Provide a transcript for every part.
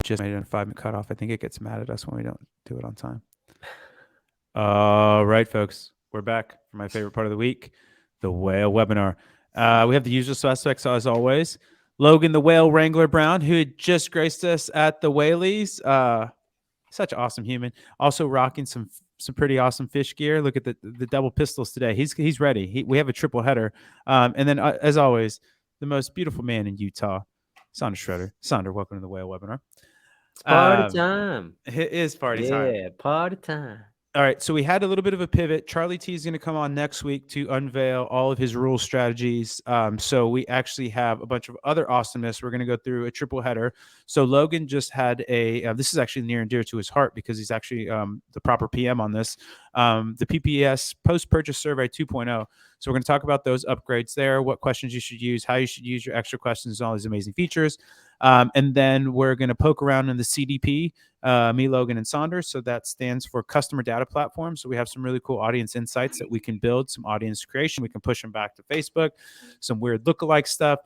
just made it a 5-minute cutoff. I think it gets mad at us when we don't do it on time. All right, folks, we're back for my favorite part of the week, the whale webinar. We have the usual suspects as always. Logan, the whale wrangler Brown, who had just graced us at the Whaleys. Such an awesome human. Also rocking some pretty awesome fish gear. Look at the double pistols today. He's ready. We have a triple header. And then as always, the most beautiful man in Utah, Sandra Schroeder. Sandra, welcome to the whale webinar. It's party time. It is party time. Yeah, party time. All right, so we had a little bit of a pivot. Charlie T is going to come on next week to unveil all of his rule strategies. So we actually have a bunch of other awesomeness. We're going to go through a triple header. So Logan just had this is actually near and dear to his heart because he's actually the proper PM on this, the PPS post-purchase survey 2.0. So we're going to talk about those upgrades there, what questions you should use, how you should use your extra questions, and all these amazing features. And then we're going to poke around in the CDP, me, Logan, and Saunders. So that stands for Customer Data Platform. So we have some really cool audience insights that we can build, some audience creation. We can push them back to Facebook, some weird lookalike stuff.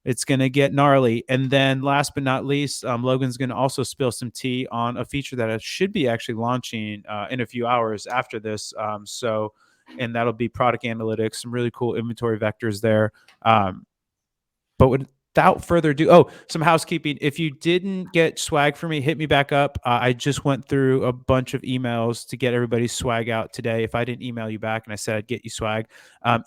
It's going to get gnarly. And then last but not least, Logan's going to also spill some tea on a feature that should be actually launching in a few hours after this. And that'll be product analytics, some really cool inventory vectors there. But without further ado, some housekeeping. If you didn't get swag for me, hit me back up. I just went through a bunch of emails to get everybody's swag out today. If I didn't email you back and I said I'd get you swag,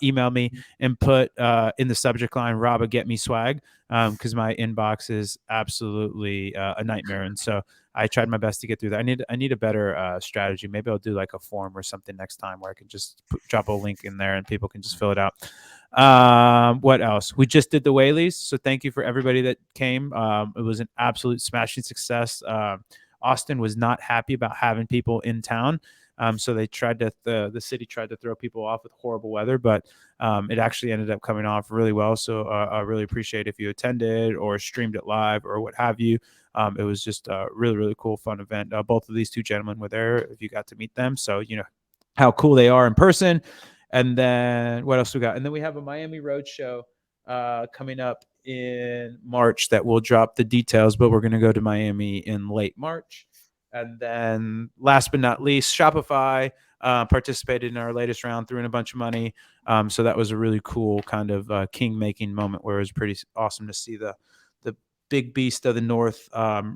email me and put in the subject line, Robba, get me swag, because my inbox is absolutely a nightmare. And so I tried my best to get through that. I need a better strategy. Maybe I'll do like a form or something next time where I can just drop a link in there and people can just fill it out. What else? We just did the Whaleys, so thank you for everybody that came. It was an absolute smashing success. Austin was not happy about having people in town. So they tried to the city tried to throw people off with horrible weather, but it actually ended up coming off really well. So I really appreciate if you attended or streamed it live or what have you. It was just a really, really cool, fun event. Both of these two gentlemen were there if you got to meet them. So you know how cool they are in person. And then what else we got? And then we have a Miami Roadshow coming up in March that we'll drop the details, but we're going to go to Miami in late March. And then last but not least, Shopify participated in our latest round, threw in a bunch of money. So that was a really cool kind of king-making moment where it was pretty awesome to see the big beast of the North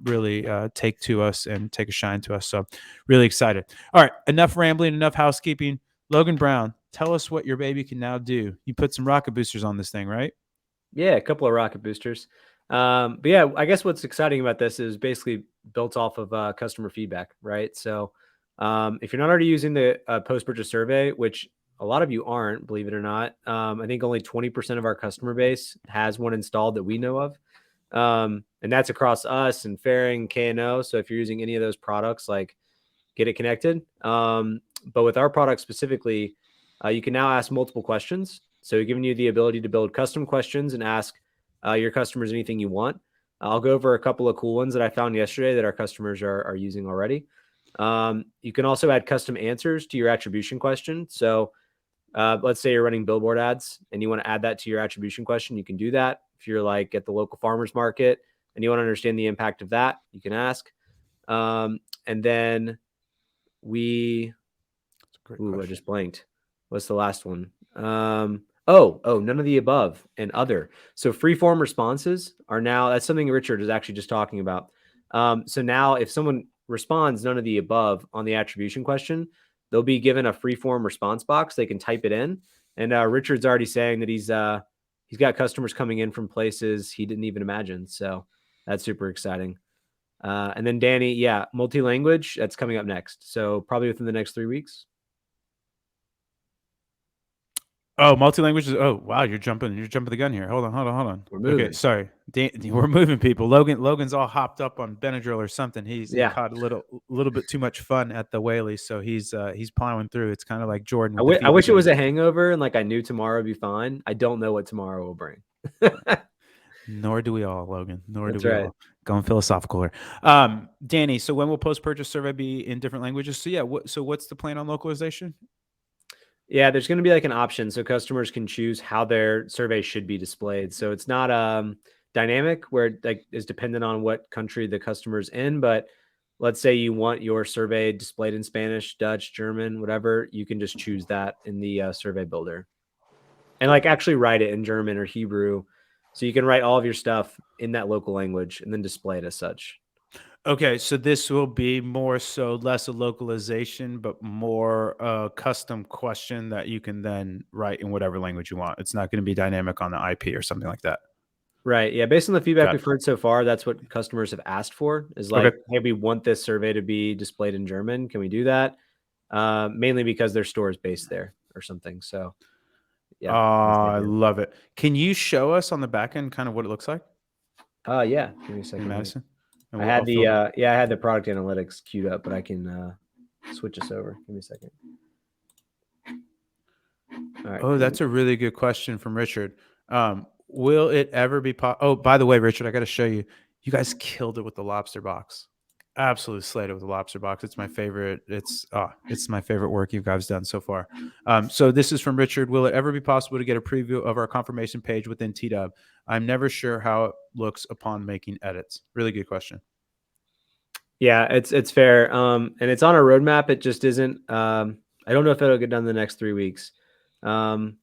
really take to us and take a shine to us. So really excited. All right, enough rambling, enough housekeeping. Logan Brown, tell us what your baby can now do. You put some rocket boosters on this thing, right? Yeah, a couple of rocket boosters. But yeah, I guess what's exciting about this is basically built off of customer feedback, right? So if you're not already using the post-purchase survey, which a lot of you aren't, believe it or not, I think only 20% of our customer base has one installed that we know of. And that's across us and Faring, K&O. So if you're using any of those products, like get it connected. But with our product specifically, you can now ask multiple questions. So giving you the ability to build custom questions and ask your customers anything you want. I'll go over a couple of cool ones that I found yesterday that our customers are using already. You can also add custom answers to your attribution question. So let's say you're running billboard ads and you want to add that to your attribution question. You can do that. If you're like at the local farmers market and you want to understand the impact of that, you can ask. And then I just blanked. What's the last one? None of the above and other. So freeform responses are now, that's something Richard is actually just talking about. So now if someone responds none of the above on the attribution question, they'll be given a freeform response box. They can type it in. And Richard's already saying that he's got customers coming in from places he didn't even imagine. So that's super exciting. And then Danny, yeah, multi-language, that's coming up next. So probably within the next 3 weeks. Oh, multi-languages. Oh, wow. You're jumping the gun here. Hold on. We're moving. Okay, sorry. We're moving people. Logan's all hopped up on Benadryl or something. He caught a little bit too much fun at the Whaley, so he's plowing through. It's kind of like Jordan. I wish it was a hangover and like I knew tomorrow would be fine. I don't know what tomorrow will bring. Nor do we all, Logan. That's right. All. Going philosophical here. Danny, so when will post-purchase survey be in different languages? So yeah, what's the plan on localization? Yeah, there's going to be like an option so customers can choose how their survey should be displayed. So it's not dynamic where it like is dependent on what country the customer's in. But let's say you want your survey displayed in Spanish, Dutch, German, whatever, you can just choose that in the survey builder and like actually write it in German or Hebrew. So you can write all of your stuff in that local language and then display it as such. Okay, so this will be more so less a localization, but more a custom question that you can then write in whatever language you want. It's not going to be dynamic on the IP or something like that. Right. Yeah. Based on the feedback Got we've it. heard so far, that's what customers have asked for is Okay. like, hey, we want this survey to be displayed in German. Can we do that? Mainly because their store is based there or something. So yeah. That's the I idea. love it. Can you show us on the back end kind of what it looks like Yeah. Give me a in second. Here. Madison? And I we'll, had I'll the fill- I had the product analytics queued up, but I can switch this over. Give me a second. All right. Oh, that's a really good question from Richard. Will it ever be Oh, by the way, Richard, I got to show you. You guys killed it with the lobster box. Absolutely slayed it with the lobster box. It's my favorite. It's my favorite work you guys done so far. So this is from Richard. Will it ever be possible to get a preview of our confirmation page within TDub? I'm never sure how it looks upon making edits. Really good question. Yeah, it's fair. And it's on our roadmap. It just isn't. I don't know if it'll get done in the next 3 weeks. But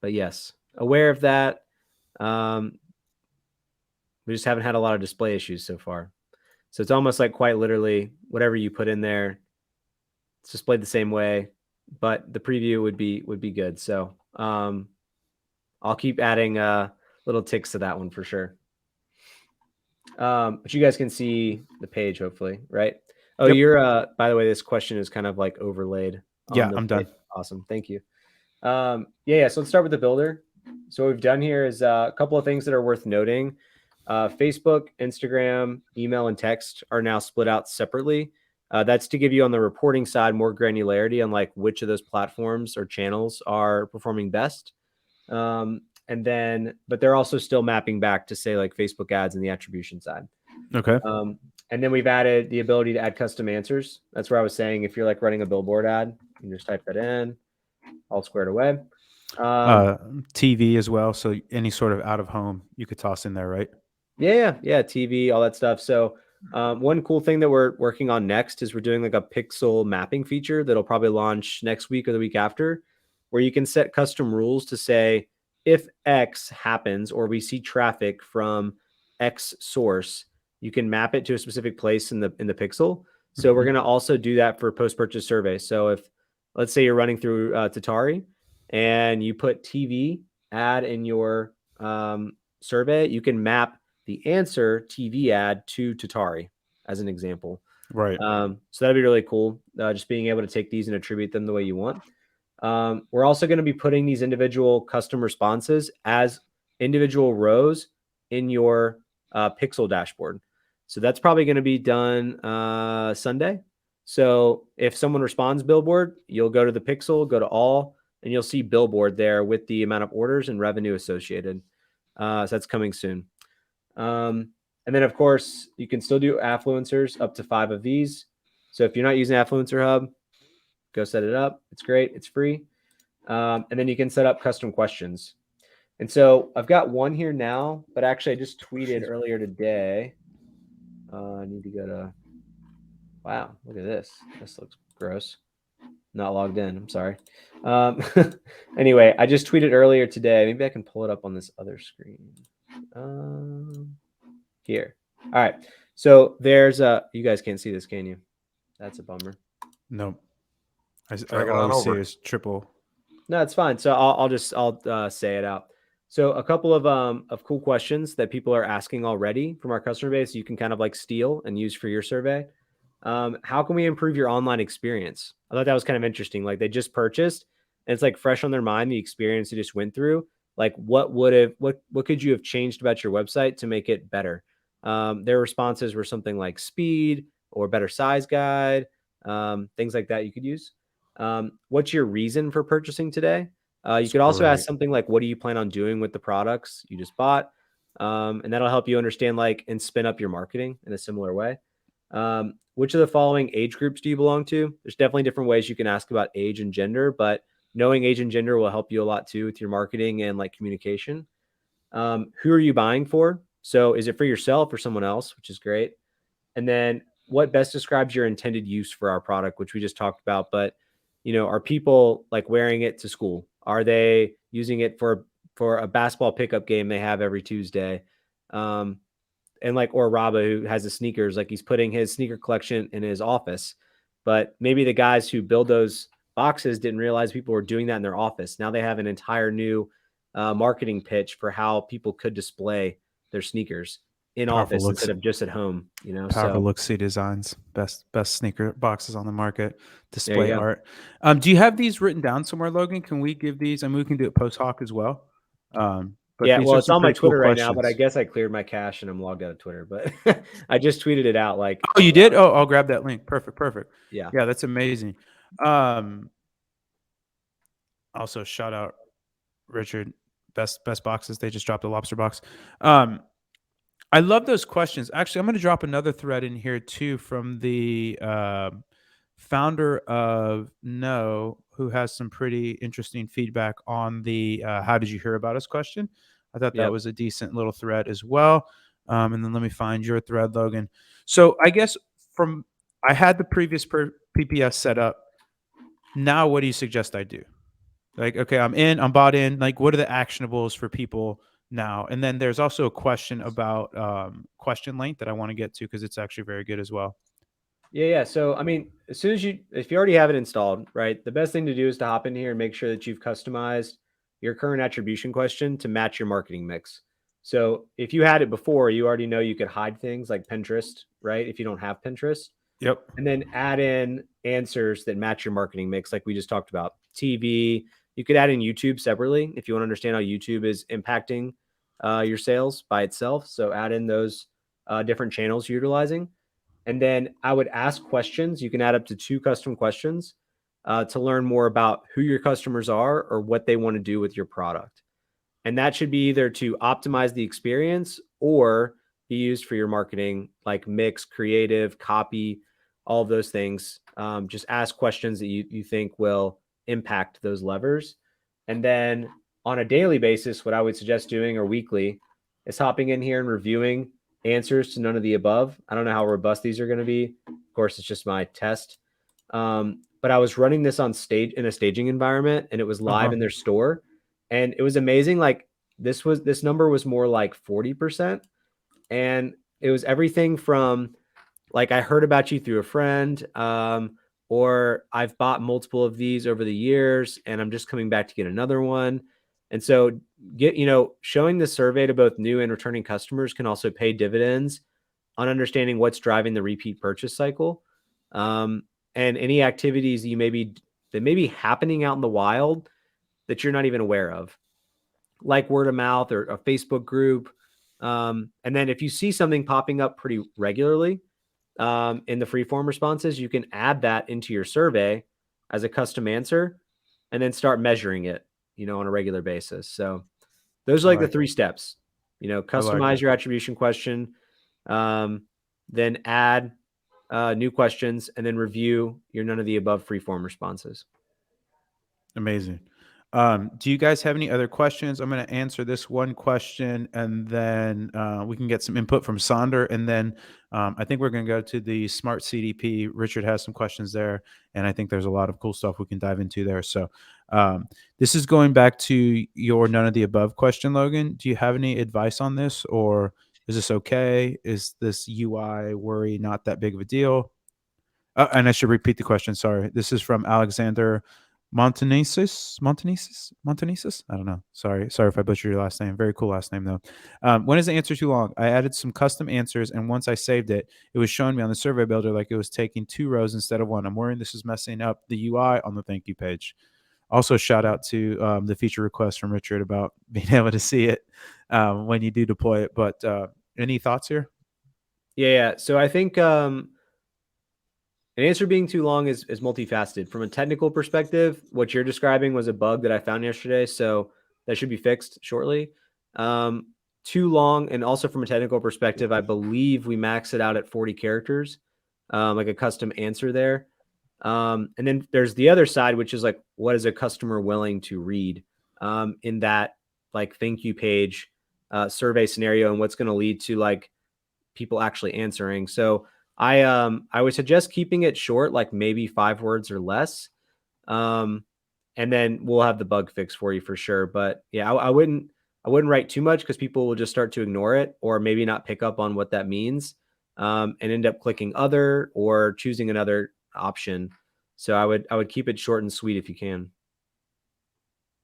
yes, aware of that. We just haven't had a lot of display issues so far. So it's almost like quite literally whatever you put in there, it's displayed the same way, but the preview would be good. So I'll keep adding little ticks to that one for sure. But you guys can see the page hopefully, right? Oh, Yep. you're by the way, this question is kind of like overlaid. Yeah, I'm done. Awesome. Thank you. Yeah. So let's start with the builder. So what we've done here is a couple of things that are worth noting. Facebook, Instagram, email, and text are now split out separately. That's to give you on the reporting side more granularity on like which of those platforms or channels are performing best. And then, but they're also still mapping back to say like Facebook ads and the attribution side. Okay. And then we've added the ability to add custom answers. That's where I was saying if you're like running a billboard ad, you can just type that in, all squared away. TV as well. So any sort of out of home you could toss in there, right? Yeah, TV, all that stuff. So one cool thing that we're working on next is we're doing like a pixel mapping feature that'll probably launch next week or the week after, where you can set custom rules to say if X happens or we see traffic from X source, you can map it to a specific place in the pixel. So we're going to also do that for post-purchase survey. So if let's say you're running through Tatari and you put TV ad in your survey, you can map the answer TV ad to Tatari as an example. Right. So that'd be really cool. Just being able to take these and attribute them the way you want. We're also going to be putting these individual custom responses as individual rows in your pixel dashboard. So that's probably going to be done Sunday. So if someone responds billboard, you'll go to the pixel, go to all, and you'll see billboard there with the amount of orders and revenue associated. So that's coming soon. And then of course you can still do affluencers up to 5 of these. So if you're not using Affluencer Hub, go set it up. It's great. It's free. And then you can set up custom questions. And so I've got one here now, but actually I just tweeted earlier today. I need to go to, wow, look at this. This looks gross. Not logged in. I'm sorry. Anyway, I just tweeted earlier today. Maybe I can pull it up on this other screen. Here. All right. So there's you guys can't see this, can you? That's a bummer. No. I Drag it all on I see over. is triple. No, it's fine. So I'll say it out. So a couple of cool questions that people are asking already from our customer base, you can kind of like steal and use for your survey. How can we improve your online experience? I thought that was kind of interesting. Like they just purchased and it's like fresh on their mind, the experience they just went through. Like what could you have changed about your website to make it better? Their responses were something like speed or better size guide, things like that you could use. What's your reason for purchasing today? You could also ask something like, what do you plan on doing with the products you just bought? And that'll help you understand like and spin up your marketing in a similar way. Which of the following age groups do you belong to? There's definitely different ways you can ask about age and gender, but knowing age and gender will help you a lot too with your marketing and like communication. Who are you buying for? So is it for yourself or someone else, which is great. And then what best describes your intended use for our product, which we just talked about. But, are people like wearing it to school? Are they using it for a basketball pickup game they have every Tuesday? And like, or Raba, who has the sneakers, like he's putting his sneaker collection in his office, but maybe the guys who build those boxes didn't realize people were doing that in their office. Now they have an entire new marketing pitch for how people could display their sneakers in Powerful office looks. instead of just at home, Powerful so look-see designs, best sneaker boxes on the market, there you display go. art. Do you have these written down somewhere, Logan? Can we give these? I mean, we can do it post hoc as well. But Yeah, these well, are it's some on my pretty cool Twitter right now, but I questions. guess I cleared my cache and I'm logged out of Twitter. But I just tweeted it out. Like, Oh, you did? Oh, I'll grab that link. Perfect. yeah, Yeah, that's amazing. Also shout out Richard, best boxes. They just dropped a lobster box. I love those questions. Actually, I'm going to drop another thread in here too from the founder of No, who has some pretty interesting feedback on the "How did you hear about us?" question. I thought that yep. was a decent little thread as well. And then let me find your thread, Logan. So I guess I had the previous PPS set up. Now, what do you suggest I do? Like, okay, I'm bought in. Like, what are the actionables for people now? And then there's also a question about question length that I want to get to because it's actually very good as well. Yeah. So, I mean, as soon as if you already have it installed, right, the best thing to do is to hop in here and make sure that you've customized your current attribution question to match your marketing mix. So, if you had it before, you already know you could hide things like Pinterest, right? If you don't have Pinterest, Yep. and then add in answers that match your marketing mix, like we just talked about. TV, you could add in YouTube separately if you want to understand how YouTube is impacting your sales by itself. So, add in those different channels you're utilizing. And then I would ask questions. You can add up to 2 custom questions to learn more about who your customers are or what they want to do with your product. And that should be either to optimize the experience or be used for your marketing, like mix, creative, copy, all of those things. Just ask questions that you think will impact those levers. And then on a daily basis, what I would suggest doing or weekly is hopping in here and reviewing answers to none of the above. I don't know how robust these are going to be. Of course, it's just my test. But I was running this on stage in a staging environment and it was live in their store. And it was amazing. Like this number was more like 40%. And it was everything from like, I heard about you through a friend, or I've bought multiple of these over the years and I'm just coming back to get another one. And so showing the survey to both new and returning customers can also pay dividends on understanding what's driving the repeat purchase cycle. And any activities that may be happening out in the wild that you're not even aware of, like word of mouth or a Facebook group. And then if you see something popping up pretty regularly in the freeform responses, you can add that into your survey as a custom answer and then start measuring it, on a regular basis. So those are like the 3 steps, customize your attribution question, then add new questions, and then review your none of the above freeform responses. Amazing. Do you guys have any other questions? I'm going to answer this one question and then we can get some input from Sonder. And then I think we're going to go to the Smart CDP. Richard has some questions there. And I think there's a lot of cool stuff we can dive into there. So this is going back to your none of the above question, Logan. Do you have any advice on this, or is this okay? Is this UI worry not that big of a deal? And I should repeat the question. Sorry. This is from Alexander Montanesis. I don't know. Sorry if I butchered your last name. Very cool last name though. When is the answer too long? I added some custom answers, and once I saved it, it was showing me on the survey builder like it was taking 2 rows instead of 1. I'm worrying this is messing up the UI on the thank you page. Also, shout out to the feature request from Richard about being able to see it when you do deploy it. But any thoughts here? Yeah. So I think an answer being too long is multifaceted. From a technical perspective, what you're describing was a bug that I found yesterday, so that should be fixed shortly. Too long, and also from a technical perspective, I believe we max it out at 40 characters, like a custom answer there. And then there's the other side, which is like, what is a customer willing to read in that like thank you page survey scenario and what's going to lead to like people actually answering. So I would suggest keeping it short, like maybe 5 words or less. And then we'll have the bug fix for you for sure. But yeah, I wouldn't write too much because people will just start to ignore it or maybe not pick up on what that means, and end up clicking other or choosing another option. So I would keep it short and sweet if you can.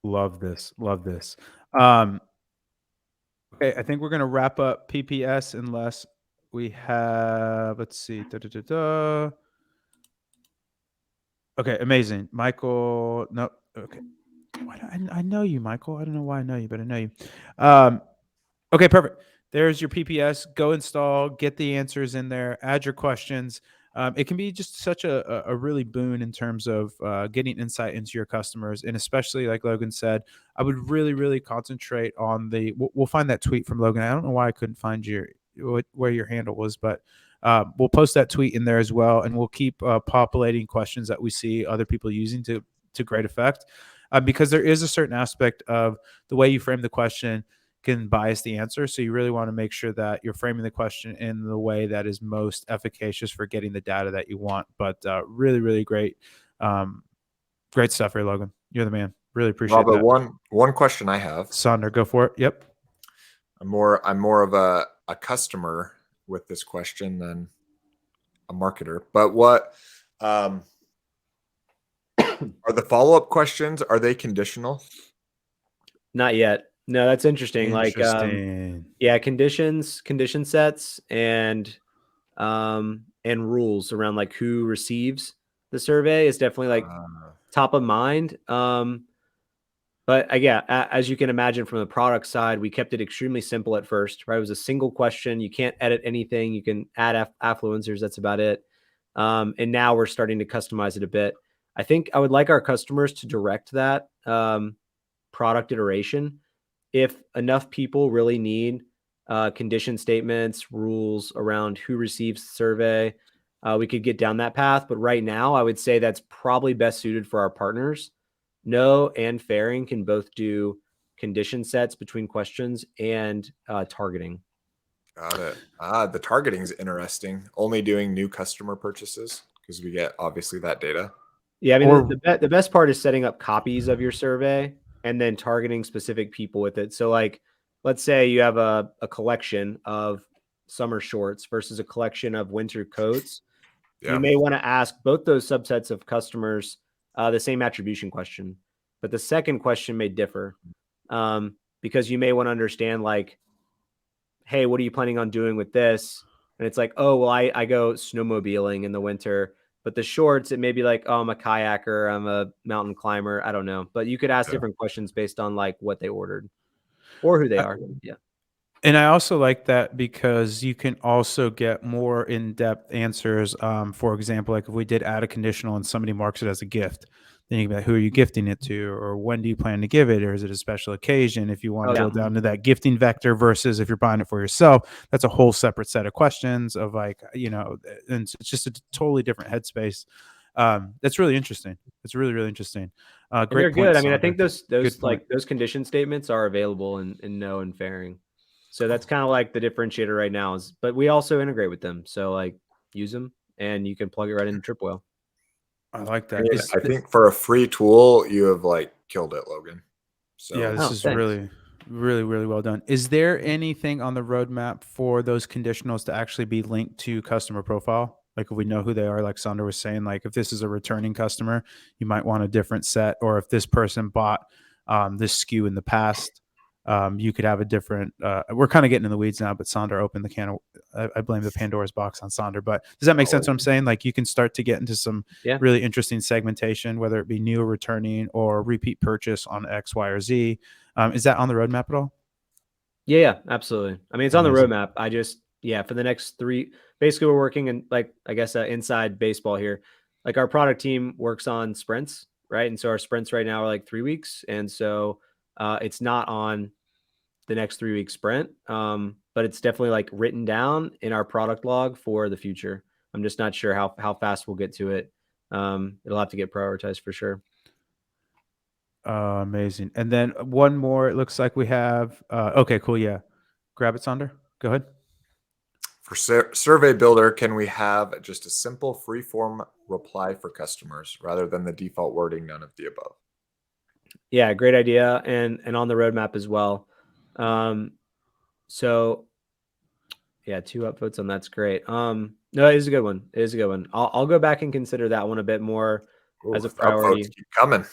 Love this. Love this. Okay, I think we're gonna wrap up PPS unless we have. Let's see. Da, da, da, da. Okay, amazing, Michael. No, okay. I know you, Michael. I don't know why I know you, but I know you. Okay, perfect. There's your PPS. Go install, get the answers in there, add your questions. It can be just such a really boon in terms of getting insight into your customers. And especially, like Logan said, I would really concentrate on we'll find that tweet from Logan. I don't know why I couldn't find where your handle was, but we'll post that tweet in there as well. And we'll keep populating questions that we see other people using to great effect. Because there is a certain aspect of the way you frame the question can bias the answer. So you really want to make sure that you're framing the question in the way that is most efficacious for getting the data that you want. But really great, great stuff here, Logan. You're the man. Really appreciate Robert, that. one question I have. Sonder, go for it. Yep. I'm more of a customer with this question than a marketer. But what are the follow-up questions? Are they conditional? Not yet. No, that's interesting. Like, yeah, condition sets and rules around like who receives the survey is definitely like top of mind. But yeah, as you can imagine from the product side, we kept it extremely simple at first, right? It was a single question. You can't edit anything. You can add affluencers. That's about it. And now we're starting to customize it a bit. I think I would like our customers to direct that product iteration. If enough people really need condition statements, rules around who receives the survey, we could get down that path. But right now, I would say that's probably best suited for our partners. No and Fairing can both do condition sets between questions and targeting. Got it. The targeting is interesting. Only doing new customer purchases because we get obviously that data. Yeah, I mean, the best part is setting up copies of your survey and then targeting specific people with it. So like, let's say you have a collection of summer shorts versus a collection of winter coats. Yeah. You may want to ask both those subsets of customers the same attribution question, but the second question may differ because you may want to understand like, hey, what are you planning on doing with this? And it's like, oh, well, I go snowmobiling in the winter. But the shorts, it may be like, oh, I'm a kayaker, I'm a mountain climber. I don't know. But you could ask different questions based on like what they ordered or who they are. Yeah. And I also like that because you can also get more in-depth answers. For example, like if we did add a conditional and somebody marks it as a gift, then you can be like, who are you gifting it to? Or when do you plan to give it? Or is it a special occasion? If you want to go down to that gifting vector versus if you're buying it for yourself, that's a whole separate set of questions of like, and it's just a totally different headspace. That's really interesting. It's really interesting. Great. They're good. I mean, I think those condition statements are available in No and Fairing. So that's kind of like the differentiator right now but we also integrate with them. So like use them and you can plug it right into Trip Whale. I like that. I think for a free tool, you have like killed it, Logan. So yeah, this is really well done. Is there anything on the roadmap for those conditionals to actually be linked to customer profile? Like if we know who they are, like Sonder was saying, like if this is a returning customer, you might want a different set, or if this person bought this SKU in the past, you could have a different. We're kind of getting in the weeds now, but Sonder opened the can of. I blame the Pandora's box on Sonder, but does that make sense? What I'm saying, like you can start to get into some really interesting segmentation, whether it be new or returning or repeat purchase on X, Y, or Z. Is that on the roadmap at all? Yeah, absolutely. I mean, it's on the roadmap. I just for the next 3. Basically, we're working in like I guess inside baseball here. Like our product team works on sprints, right? And so our sprints right now are like 3 weeks, and so it's not on the next 3-week sprint, but it's definitely like written down in our product log for the future. I'm just not sure how fast we'll get to it. It'll have to get prioritized for sure. Amazing. And then one more. It looks like we have. Okay, cool. Yeah. grab it, Sonder. Go ahead. For Survey Builder, can we have just a simple free-form reply for customers rather than the default wording, none of the above? Yeah, great idea, and on the roadmap as well. So yeah, 2 upvotes on that's great. No, it is a good one. It is a good one. I'll go back and consider that one a bit more as a Ooh, priority. upvotes keep coming.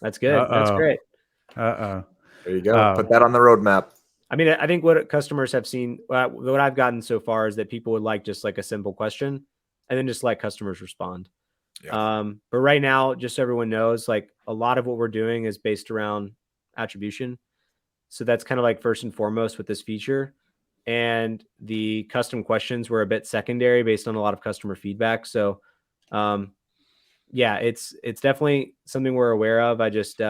That's good. That's great. There you go. Put that on the roadmap. I mean, I think what customers have seen, what I've gotten so far is that people would like just like a simple question and then just let customers respond. Yeah. But right now, just so everyone knows, like a lot of what we're doing is based around attribution. So that's kind of like first and foremost with this feature. And the custom questions were a bit secondary based on a lot of customer feedback. So yeah, it's definitely something we're aware of. I just we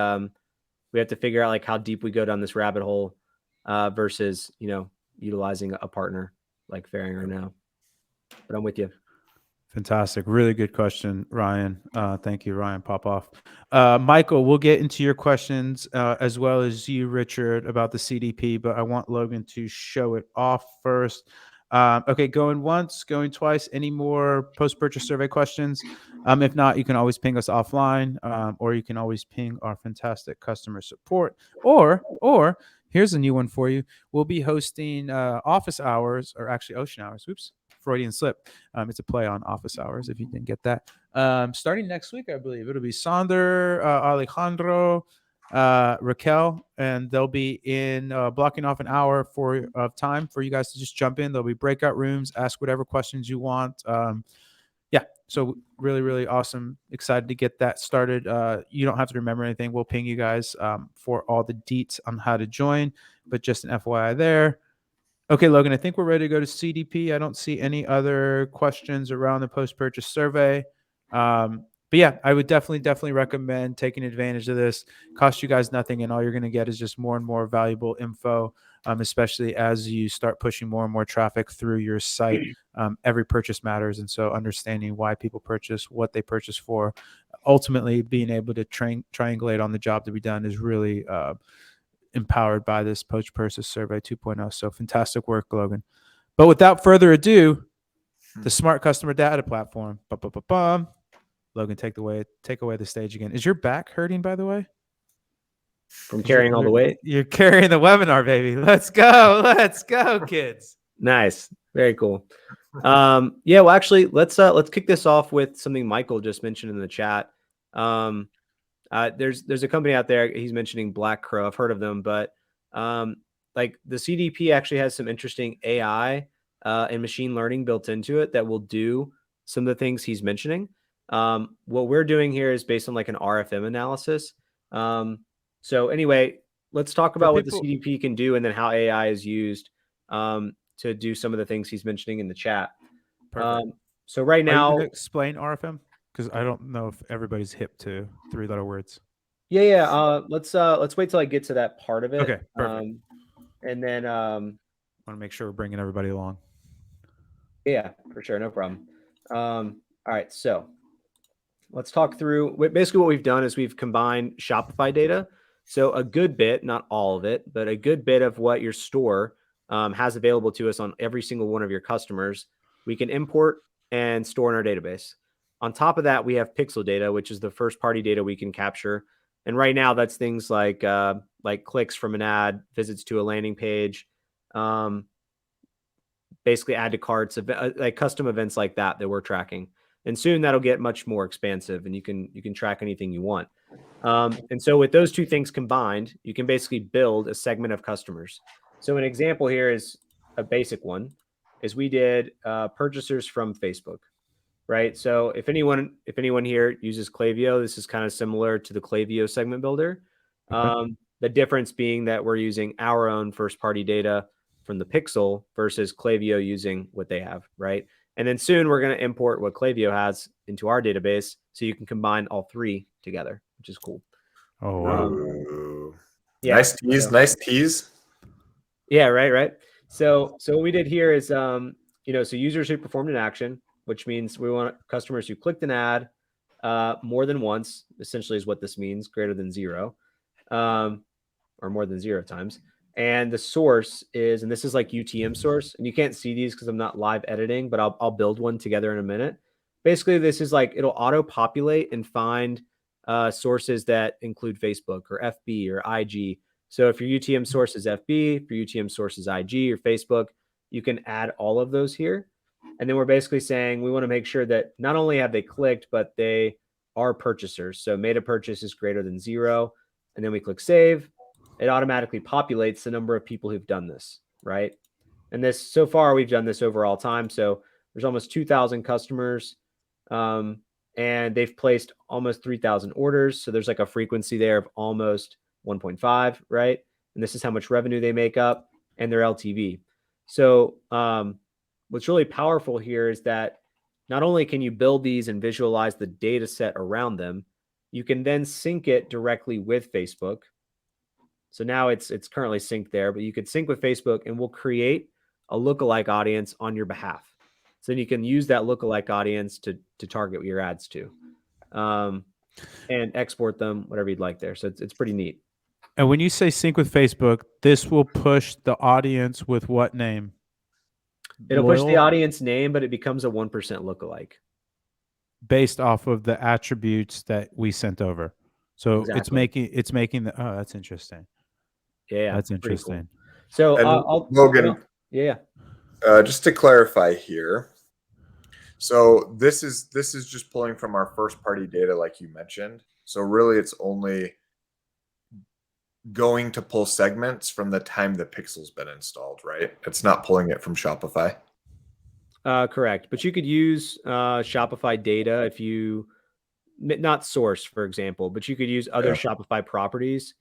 have to figure out like how deep we go down this rabbit hole versus, you know, utilizing a partner like Fairing now. But I'm with you. Fantastic. Really good question, Ryan. Thank you, Ryan Popoff. Michael, we'll get into your questions as well as you, Richard, about the CDP, but I want Logan to show it off first. Okay, going once, going twice. Any more post-purchase survey questions? If not, you can always ping us offline, or you can always ping our fantastic customer support. Or here's a new one for you. We'll be hosting office hours, or actually ocean hours. Oops. Freudian slip. It's a play on office hours, if you didn't get that. Starting next week, I believe it'll be Sonder, Alejandro, Raquel, and they'll be in blocking off an hour of time for you guys to just jump in. There'll be breakout rooms, ask whatever questions you want. Yeah, so really, really awesome. Excited to get that started. You don't have to remember anything. We'll ping you guys for all the deets on how to join, but just an FYI there. Okay, Logan, I think we're ready to go to CDP. I don't see any other questions around the post-purchase survey. But yeah, I would definitely recommend taking advantage of this. Cost you guys nothing, and all you're going to get is just more and more valuable info, especially as you start pushing more and more traffic through your site. Every purchase matters, and so understanding why people purchase, what they purchase for, ultimately being able to triangulate on the job to be done is really empowered by this post-purchase survey 2.0. So fantastic work, Logan. But without further ado, the smart customer data platform. Logan, take away the stage again. Is your back hurting, by the way? From carrying all the weight? You're carrying the webinar, baby. Let's go, kids. Nice. Very cool. Yeah, well, actually, let's kick this off with something Michael just mentioned in the chat. There's a company out there. He's mentioning Black Crow. I've heard of them, but like the CDP actually has some interesting AI and machine learning built into it that will do some of the things he's mentioning. What we're doing here is based on like an RFM analysis. So anyway, let's talk about what the CDP can do and then how AI is used to do some of the things he's mentioning in the chat. So right now, are you gonna explain RFM? Because I don't know if everybody's hip to 3-letter words. Yeah. Let's wait till I get to that part of it. Okay, perfect. And then I want to make sure we're bringing everybody along. Yeah, for sure, no problem. All right, so let's talk through. Basically, what we've done is we've combined Shopify data. So a good bit, not all of it, but a good bit of what your store has available to us on every single one of your customers, we can import and store in our database. On top of that, we have pixel data, which is the first party data we can capture. And right now that's things like clicks from an ad, visits to a landing page, basically add to carts, like custom events like that we're tracking. And soon that'll get much more expansive and you can track anything you want. And so with those two things combined, you can basically build a segment of customers. So an example here is a basic one is we did purchasers from Facebook. Right. So if anyone here uses Klaviyo, this is kind of similar to the Klaviyo segment builder. Okay. The difference being that we're using our own first party data from the Pixel versus Klaviyo using what they have. Right. And then soon we're going to import what Klaviyo has into our database so you can combine all three together, which is cool. Oh, wow. Yeah. Nice tease. Nice tease. Yeah. Right. So what we did here is, so users who performed an action, which means we want customers who clicked an ad more than once, essentially is what this means, greater than 0, or more than 0 times. And the source is, and this is like UTM source, and you can't see these because I'm not live editing, but I'll build one together in a minute. Basically, this is like it'll auto populate and find sources that include Facebook or FB or IG. So if your UTM source is FB, if your UTM source is IG or Facebook, you can add all of those here. And then we're basically saying we want to make sure that not only have they clicked, but they are purchasers. So made a purchase is greater than 0. And then we click save. It automatically populates the number of people who've done this, right? And this, so far, we've done this overall time. So there's almost 2,000 customers, and they've placed almost 3,000 orders. So there's like a frequency there of almost 1.5, right? And this is how much revenue they make up and their LTV. So what's really powerful here is that not only can you build these and visualize the data set around them, you can then sync it directly with Facebook. So now it's currently synced there, but you could sync with Facebook and we'll create a lookalike audience on your behalf. So then you can use that lookalike audience to target your ads to, and export them, whatever you'd like there. So it's pretty neat. And when you say sync with Facebook, this will push the audience with what name? It'll push the Loyal? audience name, but it becomes a 1% lookalike. Based off of the attributes that we sent over. So Exactly. it's making the, oh, that's interesting. Yeah, That's pretty cool. interesting. So And Logan, yeah. just to clarify here, so this is just pulling from our first party data, like you mentioned. So really, it's only going to pull segments from the time the pixel's been installed, right? It's not pulling it from Shopify. Correct. But you could use Shopify data if you, not source, for example, but you could use other Shopify properties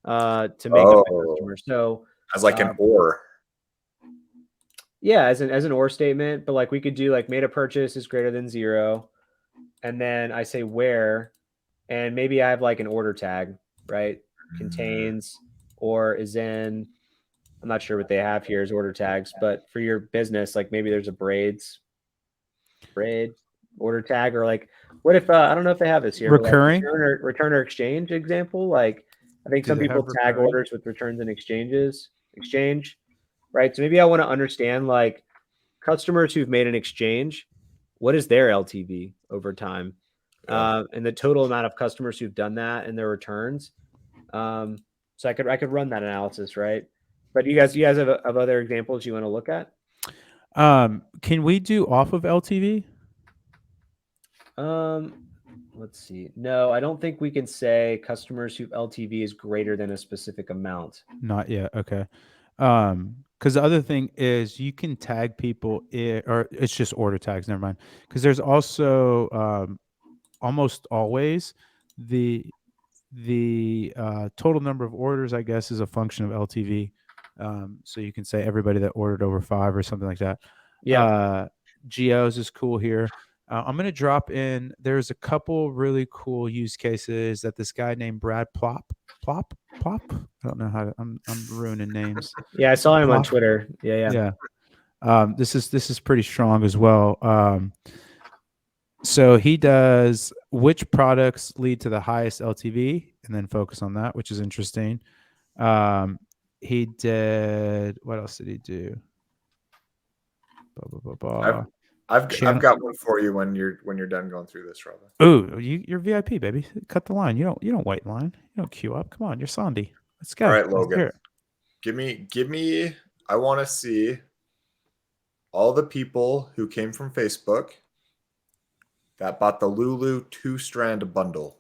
to make up the customer. So as like an or. Yeah, as an or statement, but like we could do like made a purchase is greater than 0. And then I say where, and maybe I have like an order tag, right? Contains or is in, I'm not sure what they have here as order tags, but for your business, like maybe there's a braid order tag, or like, what if, I don't know if they have this here. Recurring? But like return or exchange example. Like I think some people tag orders with returns and exchange, right? So maybe I want to understand like customers who've made an exchange, what is their LTV over time? And the total amount of customers who've done that and their returns. So I could run that analysis, right? But you guys have other examples you want to look at? Can we do off of LTV? Let's see. No, I don't think we can say customers whose LTV is greater than a specific amount. Not yet. Okay. Because the other thing is you can tag people or it's just order tags. Never mind. Because there's also almost always the total number of orders, I guess, is a function of LTV. So you can say everybody that ordered over 5 or something like that. Yeah. Geos is cool here. I'm going to drop in. There's a couple really cool use cases that this guy named Brad Plop. I don't know how to, I'm ruining names. Yeah, I saw him on Twitter. Yeah. This is pretty strong as well. So he does which products lead to the highest LTV and then focus on that, which is interesting. He did, what else did he do? I've got one for you when you're done going through this, Robin. Ooh, you're VIP, baby. Cut the line. You don't wait in line. You don't queue up. Come on, you're Sandy. Let's go. All right, Logan. Give me. I want to see all the people who came from Facebook that bought the Lulu 2-strand bundle.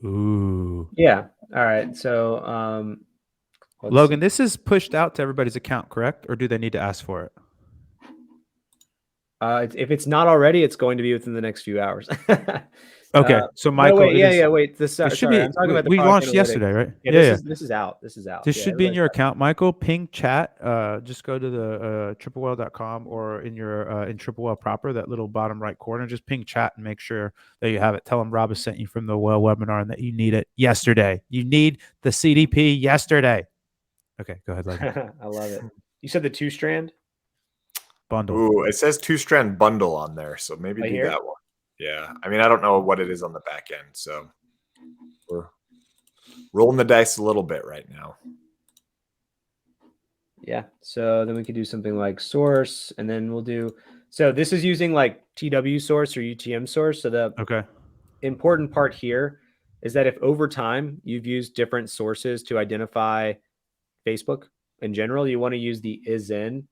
Ooh. Yeah. All right. So, Logan, this is pushed out to everybody's account, correct? Or do they need to ask for it? If it's not already, it's going to be within the next few hours. Okay. So Michael, wait. This should be. I'm talking about we launched yesterday, right? Yeah. This is out. This should be in your account, Michael. Ping chat. Just go to the triplewell.com or in your in Triplewell proper, that little bottom right corner. Just ping chat and make sure that you have it. Tell them Rob has sent you from the Well webinar and that you need it yesterday. You need the CDP yesterday. Okay, go ahead, Logan. I love it. You said the 2-strand bundle. Ooh, it says 2-strand bundle on there, so maybe do that one. Yeah, I mean, I don't know what it is on the back end, so we're rolling the dice a little bit right now. Yeah. So then we could do something like source, and then we'll do. So this is using like TW source or UTM source. So the Okay. important part here is that if over time you've used different sources to identify Facebook in general, you want to use the is-in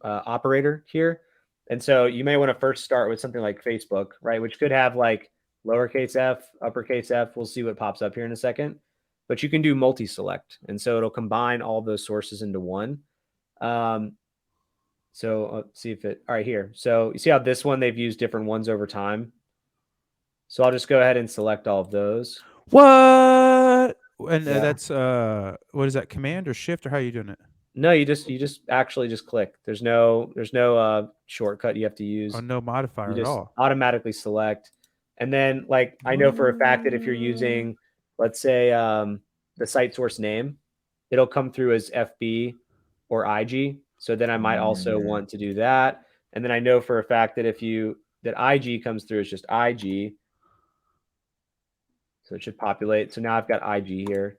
operator here. And so you may want to first start with something like Facebook, right? Which could have like lowercase f, uppercase f. We'll see what pops up here in a second. But you can do multi-select. And so it'll combine all those sources into one. So let's see if all right, here. So you see how this one, they've used different ones over time. So I'll just go ahead and select all of those. What? And Yeah. that's what is that, command or shift, or how are you doing it? No, you just actually just click. There's no shortcut you have to use. Oh, no modifier You at just all. automatically select. And then like I know for a fact that if you're using, let's say the site source name, it'll come through as FB or IG. So then I might also want to do that. And then I know for a fact that that IG comes through as just IG. So it should populate. So now I've got IG here,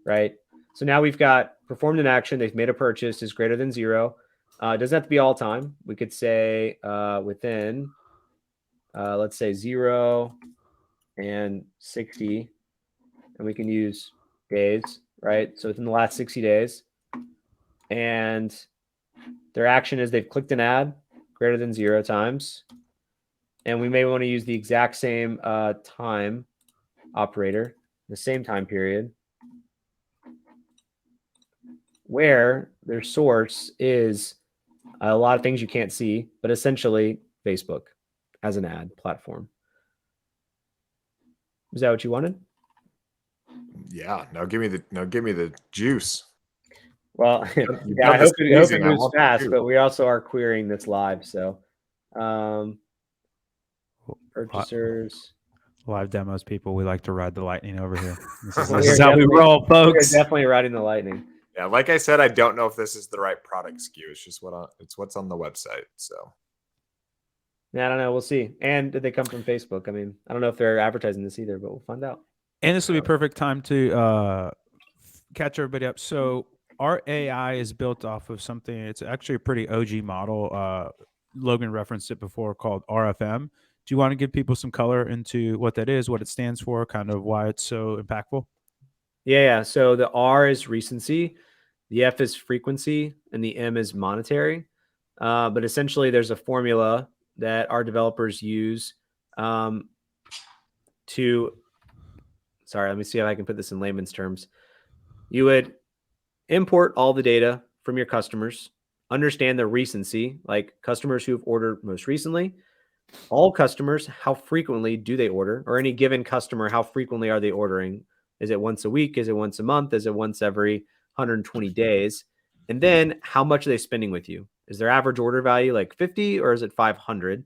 right? So now we've got performed an action. They've made a purchase is greater than 0. It doesn't have to be all time. We could say within, let's say 0 and 60, and we can use days, right? So within the last 60 days, and their action is they've clicked an ad greater than 0 times, and we may want to use the exact same time operator, the same time period, where their source is a lot of things you can't see, but essentially Facebook as an ad platform. Is that what you wanted? Yeah. Now give me the juice. Well, You've yeah, I done this hope it squeezing. I moves want the fast, juice. but we also are querying this live. So, purchasers. Live demos, people. We like to ride the lightning over here. This is, We this are is how we definitely- roll, We're folks. definitely riding the lightning. Yeah, like I said, I don't know if this is the right product SKU. It's just what's on the website. So Yeah, I don't know. We'll see. And did they come from Facebook? I mean, I don't know if they're advertising this either, but we'll find out. And this will be a perfect time to catch everybody up. So our AI is built off of something. It's actually a pretty OG model. Logan referenced it before, called RFM. Do you want to give people some color into what that is, what it stands for, kind of why it's so impactful? Yeah. So the R is recency, the F is frequency, and the M is monetary. But essentially, there's a formula that our developers use sorry, let me see if I can put this in layman's terms. You would import all the data from your customers, understand the recency, like customers who have ordered most recently, all customers, how frequently do they order, or any given customer, how frequently are they ordering? Is it once a week? Is it once a month? Is it once every 120 days? And then how much are they spending with you? Is their average order value like 50 or is it 500?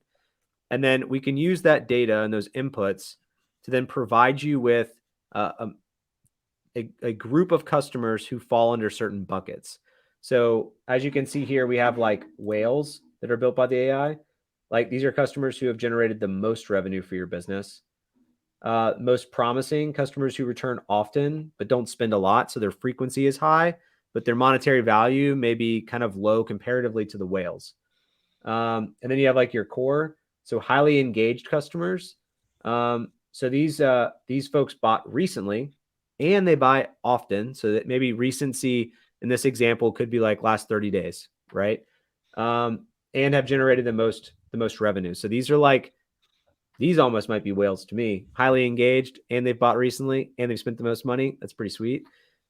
And then we can use that data and those inputs to then provide you with a group of customers who fall under certain buckets. So as you can see here, we have like whales that are built by the AI. Like these are customers who have generated the most revenue for your business. Most promising customers who return often, but don't spend a lot. So their frequency is high, but their monetary value may be kind of low comparatively to the whales. And then you have like your core. So highly engaged customers. So these folks bought recently and they buy often. So that maybe recency in this example could be like last 30 days, right? And have generated the most revenue. So these almost might be whales to me. Highly engaged and they've bought recently and they've spent the most money. That's pretty sweet.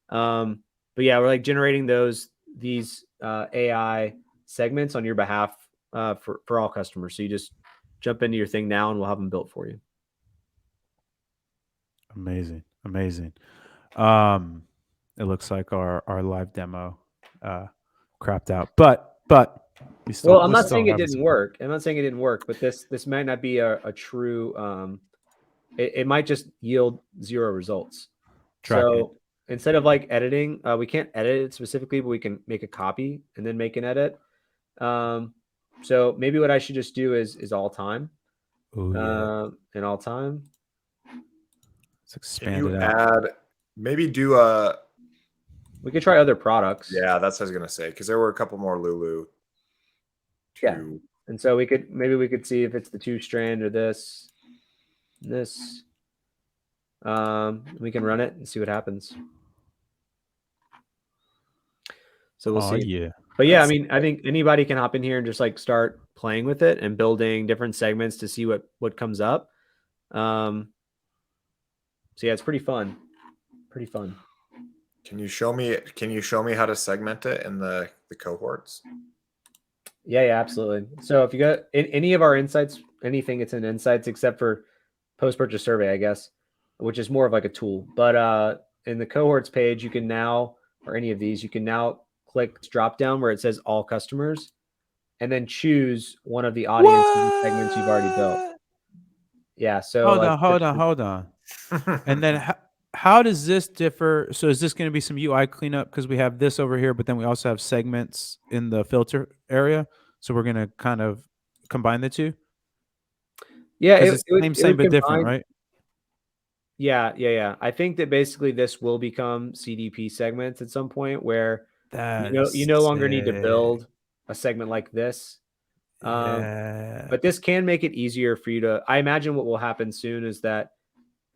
But yeah, we're like generating these AI segments on your behalf for all customers. So you just jump into your thing now and we'll have them built for you. Amazing. It looks like our live demo crapped out, but we still. Well, I'm not saying it didn't work. But this might not be a true. It might just yield 0 results. So instead of like editing, we can't edit it specifically, but we can make a copy and then make an edit. So maybe what I should just do is all time. And all time. Let's expand Can it you out. maybe do a We could try other products. Yeah, that's what I was gonna say because there were a couple more Lulu. Yeah. Two. And so we could see if it's the 2-strand or this. We can run it and see what happens. So we'll Oh see. yeah. But yeah, I That's mean, I think anybody can hop in here and just like start playing with it and building different segments to see what comes up. So yeah, it's pretty fun. Pretty fun. Can you show me how to segment it in the cohorts? Yeah, absolutely. So if you got in any of our insights, anything it's in insights except for post-purchase survey, I guess, which is more of like a tool. But in the cohorts page, you can now, or any of these, you can now click drop down where it says all customers and then choose one of the audience segments you've already built. Yeah. So Hold on. And then how does this differ? So is this going to be some UI cleanup because we have this over here, but then we also have segments in the filter area. So we're going to kind of combine the two. Yeah, Because it's same but different, right? Yeah. I think that basically this will become CDP segments at some point where you no longer need to build a segment like this. Yeah. But this can make it easier for you to. I imagine what will happen soon is that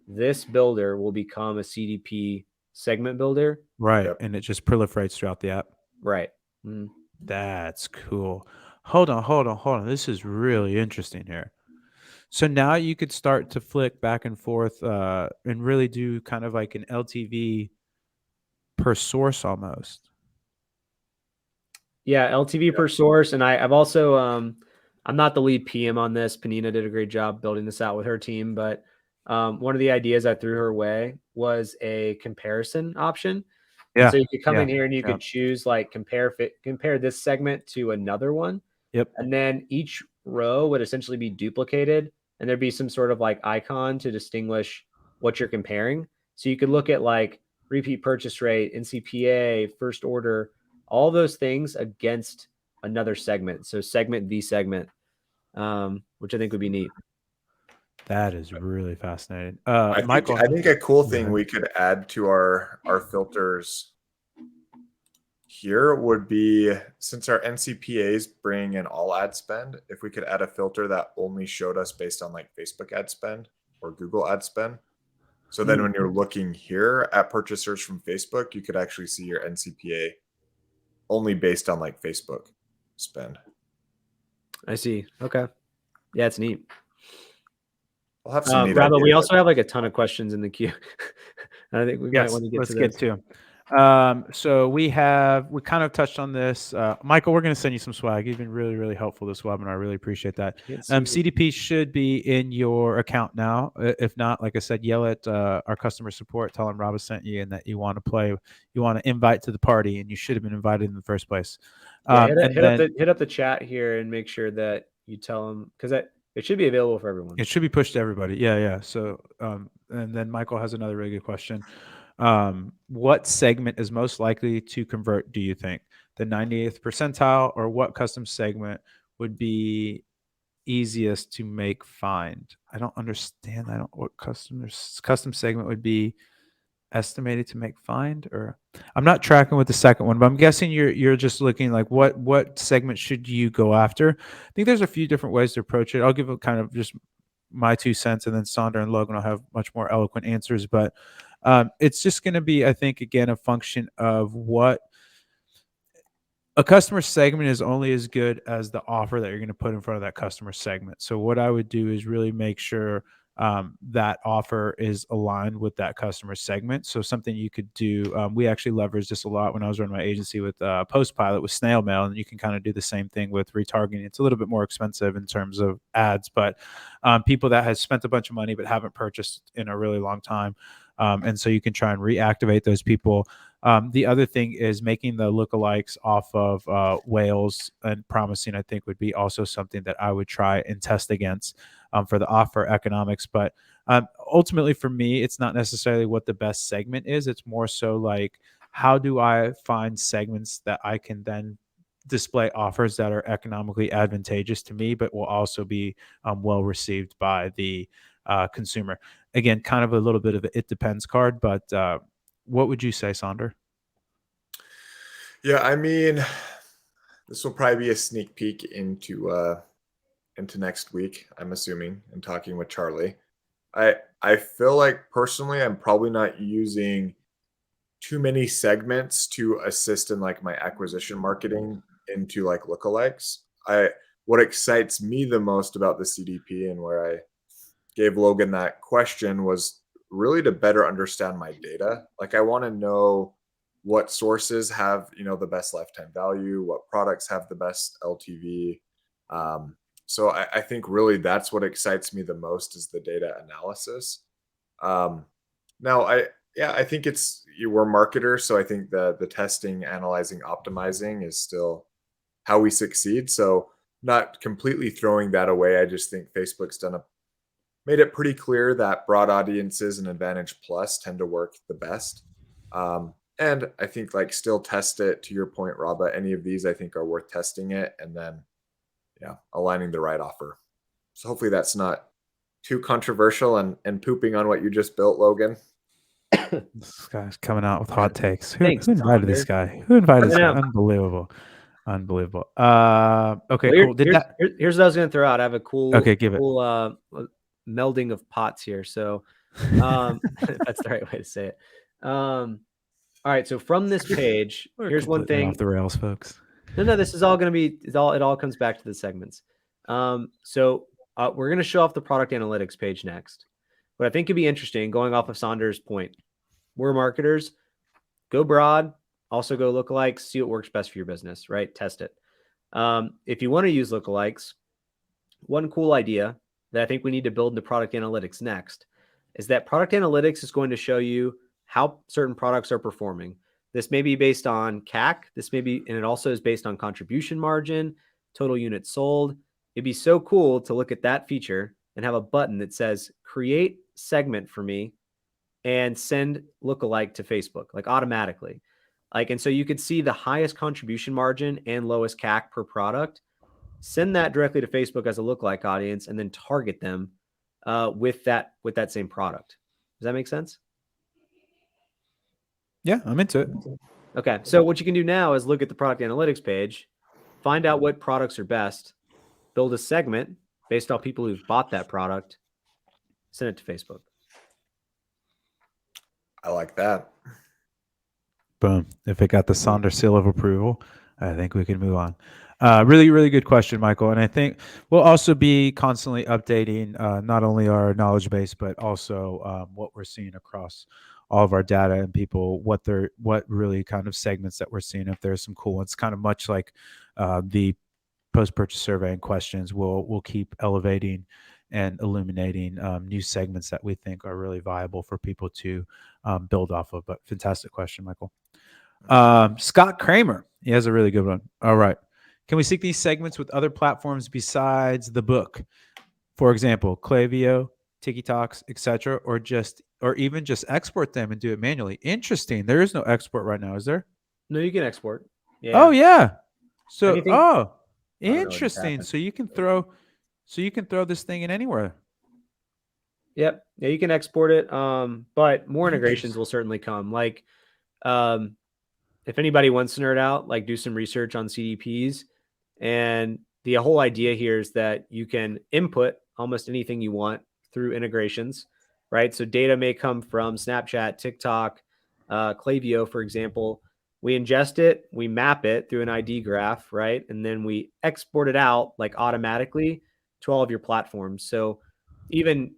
this builder will become a CDP segment builder. Right. Yep. And it just proliferates throughout the app. Right. That's cool. Hold on. This is really interesting here. So now you could start to flick back and forth and really do kind of like an LTV per source almost. Yeah, LTV per source. And I've also I'm not the lead PM on this. Panina did a great job building this out with her team, but one of the ideas I threw her way was a comparison option. Yeah. So you could come in here and you could choose like compare this segment to another one. Yep. And then each row would essentially be duplicated and there'd be some sort of like icon to distinguish what you're comparing. So you could look at like repeat purchase rate, NCPA, first order, all those things against another segment. So segment v segment, which I think would be neat. That is really fascinating. Michael, I think a cool thing we could add to our filters here would be, since our NCPAs bring in all ad spend, if we could add a filter that only showed us based on like Facebook ad spend or Google ad spend. So then when you're looking here at purchasers from Facebook, you could actually see your NCPA only based on like Facebook spend. I see. Okay. Yeah, it's neat. We'll have some neat Rabbi, ideas. we also have like a ton of questions in the queue. I think we might want to get to this. So we kind of touched on this. Michael, we're going to send you some swag. You've been really, really helpful this webinar. I really appreciate that. CDP should be in your account now. If not, like I said, yell at our customer support, tell them Rob sent you and that you want to play, you want to invite to the party, and you should have been invited in the first place. Hit up the chat here and make sure that you tell them, because it should be available for everyone. It should be pushed to everybody. Yeah. So, and then Michael has another really good question. What segment is most likely to convert, do you think? The 98th percentile, or what custom segment would be easiest to make find? I don't understand. What custom segment would be estimated to make find, or I'm not tracking with the second one, but I'm guessing you're just looking like what segment should you go after? I think there's a few different ways to approach it. I'll give a kind of just my 2 cents, and then Sonder and Logan will have much more eloquent answers, but it's just going to be, I think, again, a function of what a customer segment is only as good as the offer that you're going to put in front of that customer segment. So what I would do is really make sure that offer is aligned with that customer segment. So something you could do, we actually leveraged this a lot when I was running my agency with Postpilot with snail mail, and you can kind of do the same thing with retargeting. It's a little bit more expensive in terms of ads, but people that have spent a bunch of money but haven't purchased in a really long time. And so you can try and reactivate those people. The other thing is making the lookalikes off of whales and promising, I think, would be also something that I would try and test against for the offer economics. But ultimately, for me, it's not necessarily what the best segment is. It's more so like, how do I find segments that I can then display offers that are economically advantageous to me, but will also be well received by the consumer. Again, kind of a little bit of an it depends card, but what would you say, Sonder? Yeah, I mean, this will probably be a sneak peek into next week, I'm assuming, and talking with Charlie. I feel like personally I'm probably not using too many segments to assist in like my acquisition marketing into like lookalikes. I What excites me the most about the CDP and where I gave Logan that question was really to better understand my data. Like I want to know what sources have, the best lifetime value, what products have the best LTV. So I think really that's what excites me the most is the data analysis. Um, now I think we're marketers, so I think the testing, analyzing, optimizing is still how we succeed. So not completely throwing that away. I just think Facebook's made it pretty clear that broad audiences and Advantage Plus tend to work the best. And I think like still test it to your point, Roba. Any of these I think are worth testing it and then aligning the right offer. So hopefully that's not too controversial and pooping on what you just built, Logan. This guy's coming out with hot takes. Who, Thanks, who invited this Saunders. guy? Who invited this I guy? know. Unbelievable. Unbelievable. Okay, Well, cool. Did here's, that? here's what I was going to throw out. I have a cool, Okay, give it. melding of pots here. So if that's the right way to say it. All right. So from this page, We're here's one completely thing. off the rails, folks. No, this is all going to be, it all comes back to the segments. So we're going to show off the product analytics page next. But I think it'd be interesting going off of Saunders' point. We're marketers, go broad, also go lookalikes, see what works best for your business, right? Test it. If you want to use lookalikes, one cool idea that I think we need to build into product analytics next is that product analytics is going to show you how certain products are performing. This may be based on CAC. And it also is based on contribution margin, total units sold. It'd be so cool to look at that feature and have a button that says create segment for me and send lookalike to Facebook, like automatically. And so you could see the highest contribution margin and lowest CAC per product. Send that directly to Facebook as a lookalike audience, and then target them with that same product. Does that make sense? Yeah, I'm into it. Okay. So what you can do now is look at the product analytics page, find out what products are best, build a segment based on people who've bought that product, send it to Facebook. I like that. Boom. If it got the Saunders seal of approval, I think we can move on. Really, really good question, Michael. And I think we'll also be constantly updating not only our knowledge base, but also what we're seeing across all of our data and people, what really kind of segments that we're seeing. If there's some cool ones, kind of much like the post-purchase survey and questions, we'll keep elevating and illuminating new segments that we think are really viable for people to build off of. But fantastic question, Michael. Scott Kramer, he has a really good one. All right. Can we sync these segments with other platforms besides the book? For example, Klaviyo, TikToks, etc., or even just export them and do it manually? Interesting. There is no export right now, is there? No, you can export. Yeah. Oh yeah. So Anything- interesting. So you can throw this thing in anywhere. Yep. Yeah, you can export it. But more integrations will certainly come. If anybody wants to nerd out, do some research on CDPs. And the whole idea here is that you can input almost anything you want through integrations, right? So data may come from Snapchat, TikTok, Klaviyo, for example. We ingest it, we map it through an ID graph, right? And then we export it out automatically to all of your platforms. So even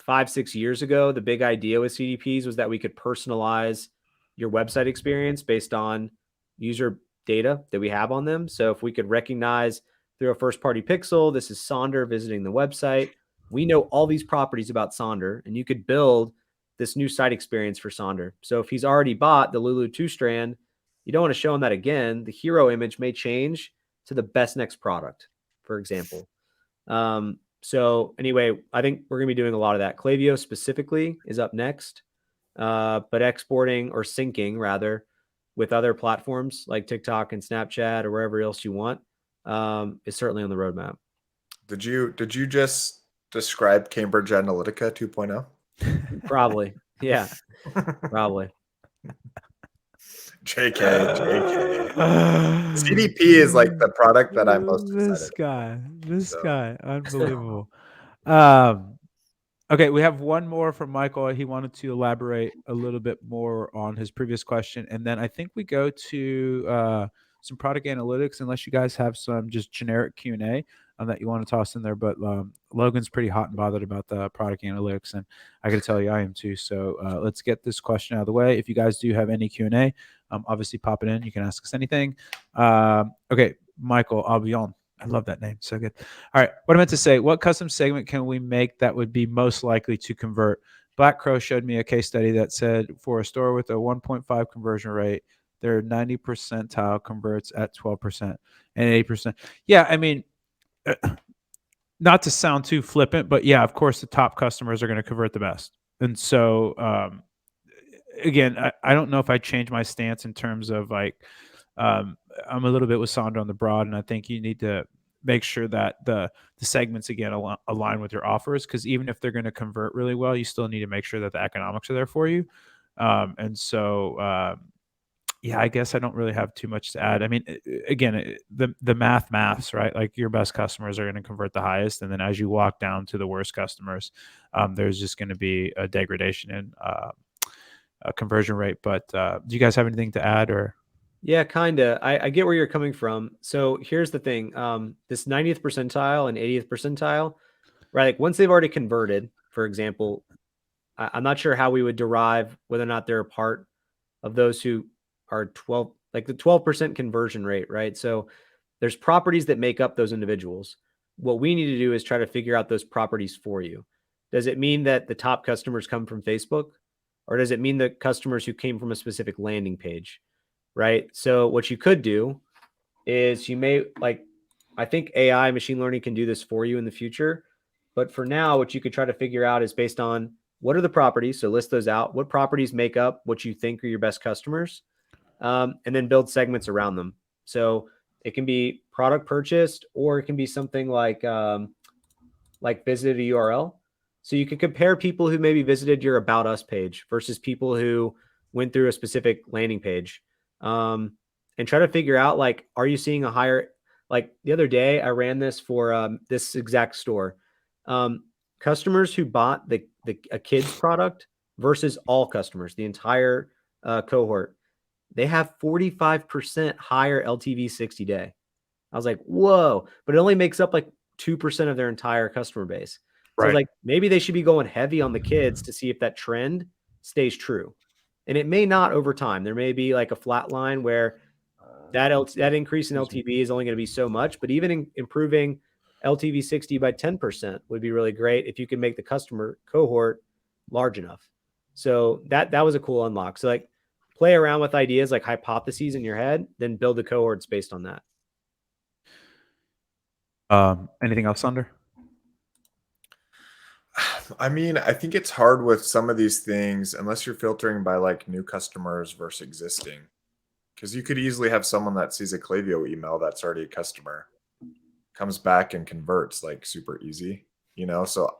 5-6 years ago, the big idea with CDPs was that we could personalize your website experience based on user data that we have on them. So if we could recognize through a first-party pixel, this is Sonder visiting the website, we know all these properties about Sonder, and you could build this new site experience for Sonder. So if he's already bought the Lulu 2 strand, you don't want to show him that again. The hero image may change to the best next product, for example. So anyway, I think we're going to be doing a lot of that. Klaviyo specifically is up next, but exporting or syncing rather with other platforms like TikTok and Snapchat or wherever else you want is certainly on the roadmap. Did you just describe Cambridge Analytica 2.0? Probably. Yeah, probably. JK. CDP is like the product that I'm most excited about. This So. guy, unbelievable. Okay, we have one more from Michael. He wanted to elaborate a little bit more on his previous question, and then I think we go to some product analytics, unless you guys have some just generic Q&A that you want to toss in there. But Logan's pretty hot and bothered about the product analytics, and I got to tell you, I am too. So let's get this question out of the way. If you guys do have any Q&A, obviously pop it in. You can ask us anything. Okay, Michael Albion. I love that name. So good. All right. What I meant to say, what custom segment can we make that would be most likely to convert? Black Crow showed me a case study that said for a store with a 1.5 conversion rate, their 90 percentile converts at 12% and 8%. Yeah. I mean, not to sound too flippant, but yeah, of course, the top customers are going to convert the best. And so, again, I don't know if I change my stance in terms of like, I'm a little bit with Sandra on the broad, and I think you need to make sure that the segments again align with your offers, because even if they're going to convert really well, you still need to make sure that the economics are there for you. And so, yeah, I guess I don't really have too much to add. I mean, again, the maths, right? Like your best customers are going to convert the highest, and then as you walk down to the worst customers, there's just going to be a degradation in a conversion rate. But do you guys have anything to add or? Yeah, kind of. I get where you're coming from. So here's the thing. This 90th percentile and 80th percentile, right? Like once they've already converted, for example, I'm not sure how we would derive whether or not they're a part of those who are 12, like the 12% conversion rate, right? So there's properties that make up those individuals. What we need to do is try to figure out those properties for you. Does it mean that the top customers come from Facebook? Or does it mean the customers who came from a specific landing page? Right. So what you could do is you may I think AI machine learning can do this for you in the future. But for now, what you could try to figure out is based on what are the properties. So list those out. What properties make up what you think are your best customers? And then build segments around them. So it can be product purchased, or it can be something like visited a URL. So you can compare people who maybe visited your About Us page versus people who went through a specific landing page. And try to figure out, like, are you seeing a higher, like the other day I ran this for this exact store. Customers who bought a kid's product versus all customers, the entire cohort, they have 45% higher LTV 60 day. I was like, whoa, but it only makes up like 2% of their entire customer base. So Right. like maybe they should be going heavy on the kids to see if that trend stays true. And it may not over time. There may be like a flat line where that increase in LTV is only going to be so much, but even improving LTV 60 by 10% would be really great if you can make the customer cohort large enough. So that was a cool unlock. So like play around with ideas like hypotheses in your head, then build the cohorts based on that. Anything else, Sander? I mean, I think it's hard with some of these things unless you're filtering by like new customers versus existing. Because you could easily have someone that sees a Klaviyo email that's already a customer, comes back and converts like super easy, you know? So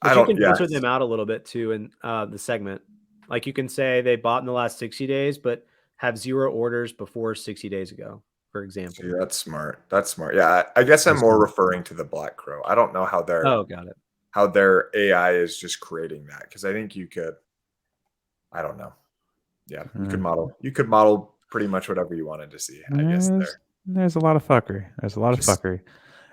But you can filter them out a little bit too in the segment. Like you can say they bought in the last 60 days, but have 0 orders before 60 days ago, for example. See, that's smart. That's smart. Yeah, I guess I'm more referring to the Black Crow. I don't know how they're. Oh, got it. How their AI is just creating that, because I think you could, I don't know. Yeah, you could model pretty much whatever you wanted to see. I guess there's a lot of fuckery. There's a lot of fuckery.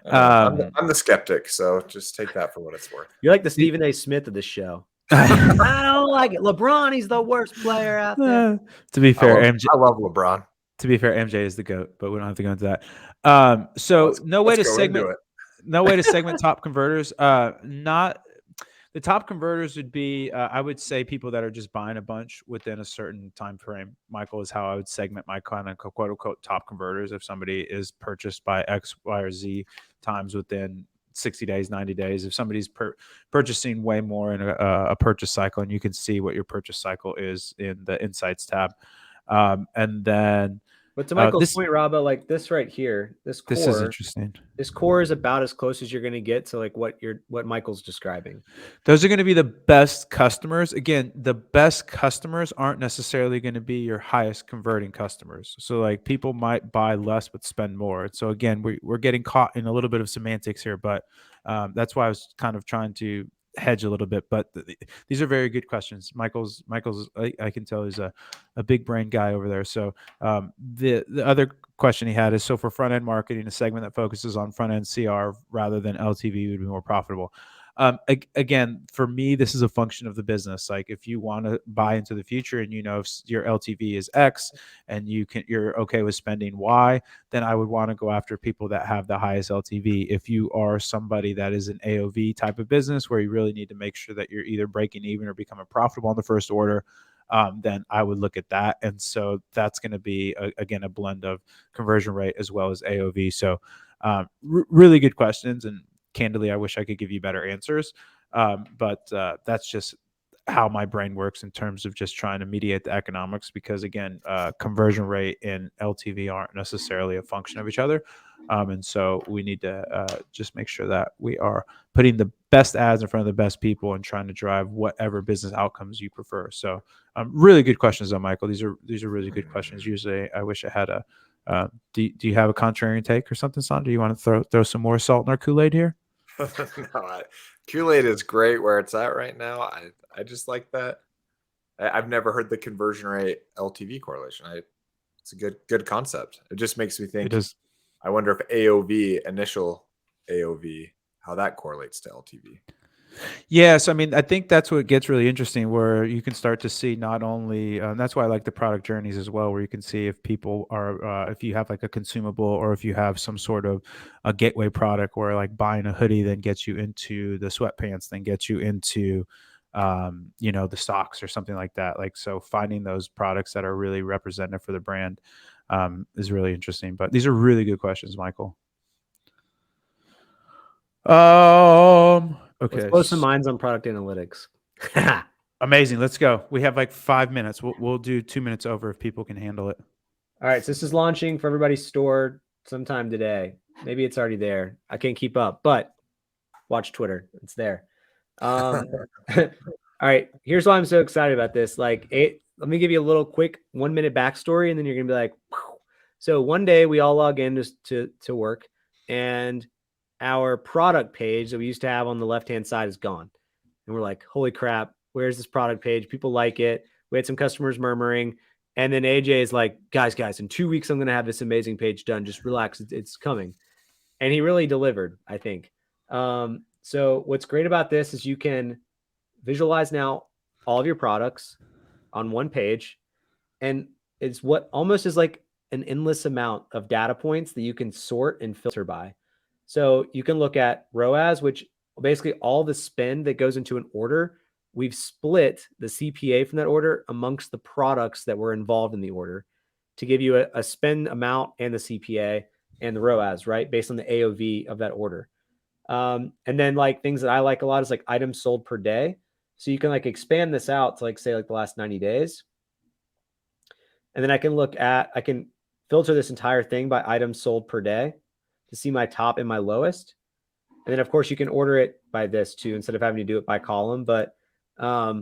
I'm the skeptic, so just take that for what it's worth. You're like the Stephen A. Smith of this show. I don't like it. LeBron, he's the worst player out there. To be fair, I love LeBron. To be fair, MJ is the GOAT, but we don't have to go into that. So no way to segment top converters. Not the top converters would be, I would say, people that are just buying a bunch within a certain time frame. Michael, is how I would segment my kind of quote unquote top converters. If somebody is purchased by X, Y, or Z times within 60 days, 90 days, if somebody's purchasing way more in a purchase cycle, and you can see what your purchase cycle is in the Insights tab. And then But to Michael's This point, Robbo, like this right here, is core, interesting. this core is about as close as you're going to get to like what Michael's describing. Those are going to be the best customers. Again, the best customers aren't necessarily going to be your highest converting customers. So like people might buy less but spend more. So again, we're getting caught in a little bit of semantics here, but that's why I was kind of trying to hedge a little bit. But these are very good questions. Michael's I can tell is a big brain guy over there. So the other question he had is, so for front end marketing, a segment that focuses on front end CR rather than LTV would be more profitable. Again, for me, this is a function of the business. Like if you want to buy into the future and you know if your LTV is X and you're okay with spending Y, then I would want to go after people that have the highest LTV. If you are somebody that is an AOV type of business where you really need to make sure that you're either breaking even or becoming profitable on the first order, then I would look at that. And so that's going to be again a blend of conversion rate as well as AOV. So really good questions, and candidly, I wish I could give you better answers. But that's just how my brain works in terms of just trying to mediate the economics, because again, conversion rate and LTV aren't necessarily a function of each other. And so we need to just make sure that we are putting the best ads in front of the best people and trying to drive whatever business outcomes you prefer. So really good questions though, Michael. These are really good questions. Usually I wish I had a, do you have a contrarian take or something, Son? Do you want to throw some more salt in our Kool-Aid here? No, Kool-Aid is great where it's at right now. I just like that. I've never heard the conversion rate LTV correlation. It's a good concept. It just makes me think. It is. I wonder if AOV, initial AOV, how that correlates to LTV. Yes, I mean, I think that's what gets really interesting, where you can start to see not only, that's why I like the product journeys as well, where you can see if people are, if you have like a consumable or if you have some sort of a gateway product where like buying a hoodie then gets you into the sweatpants, then gets you into, the socks or something like that. Like, so finding those products that are really representative for the brand is really interesting. But these are really good questions, Michael. Okay. Let's blow some minds on product analytics. Amazing. Let's go. We have like 5 minutes. We'll do 2 minutes over if people can handle it. All right. So this is launching for everybody's store sometime today. Maybe it's already there. I can't keep up, but watch Twitter. It's there. All right. Here's why I'm so excited about this. Let me give you a little quick 1 minute backstory, and then you're going to be like, wow. So one day we all log in to work, and our product page that we used to have on the left-hand side is gone. And we're like, holy crap, where's this product page? People like it. We had some customers murmuring. And then AJ is like, guys, in 2 weeks, I'm going to have this amazing page done. Just relax. It's coming. And he really delivered, I think. So what's great about this is you can visualize now all of your products on one page. And it's what almost is like an endless amount of data points that you can sort and filter by. So you can look at ROAS, which basically all the spend that goes into an order, we've split the CPA from that order amongst the products that were involved in the order to give you a spend amount and the CPA and the ROAS, right? Based on the AOV of that order. And then like things that I like a lot is like items sold per day. So you can like expand this out to like, say like the last 90 days. And then I can filter this entire thing by items sold per day to see my top and my lowest. And then of course you can order it by this too, instead of having to do it by column. But I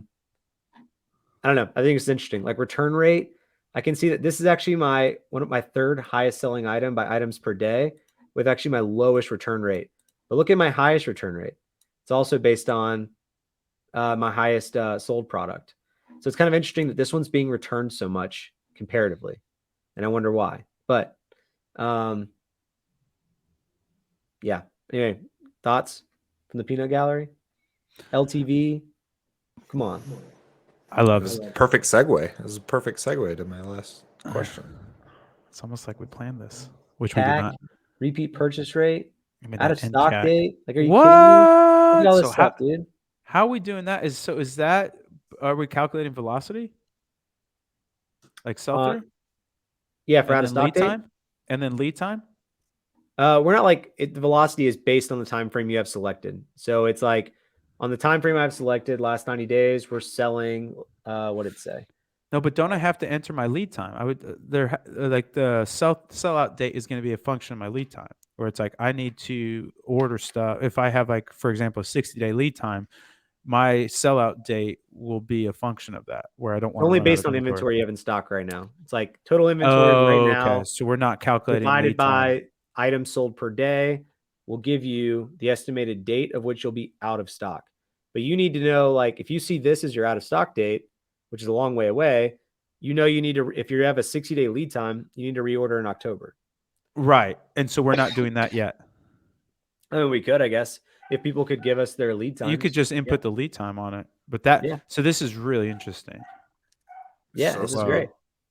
don't know. I think it's interesting. Like return rate, I can see that this is actually one of my third highest selling item by items per day, with actually my lowest return rate. But look at my highest return rate. It's also based on my highest sold product. So it's kind of interesting that this one's being returned so much comparatively. And I wonder why. But yeah. Anyway, thoughts from the peanut gallery? LTV? Come on. I love This it. is perfect segue. This is a perfect segue to my last question. It's almost like we planned this, which we did CAC, not. repeat purchase rate, I mean, out of that and stock CAC. date. Like, are you What? kidding me? Look at all this So stuff, dude. how are we doing that? Is that, are we calculating velocity? Like sell-through? Yeah, for And out of then stock lead date. time? And then lead time? We're not like the velocity is based on the time frame you have selected. So it's like on the time frame I've selected, last 90 days, we're selling. What did it say? No, but don't I have to enter my lead time? I would like the sellout date is going to be a function of my lead time, where it's like I need to order stuff. If I have like, for example, a 60-day lead time, my sellout date will be a function of that, where I don't want to Only run out based of on inventory. inventory you have in stock right now. It's like total inventory right Oh, now okay. So we're not calculating divided lead time. by items sold per day will give you the estimated date of which you'll be out of stock. But you need to know, like, if you see this as your out of stock date, which is a long way away, you need to, if you have a 60-day lead time, you need to reorder in October. Right. And so we're not doing that yet. I mean, we could, I guess, if people could give us their lead time. You could just input the lead time on it. But that, Yeah. so this is really interesting. Yeah, So this is slow. great.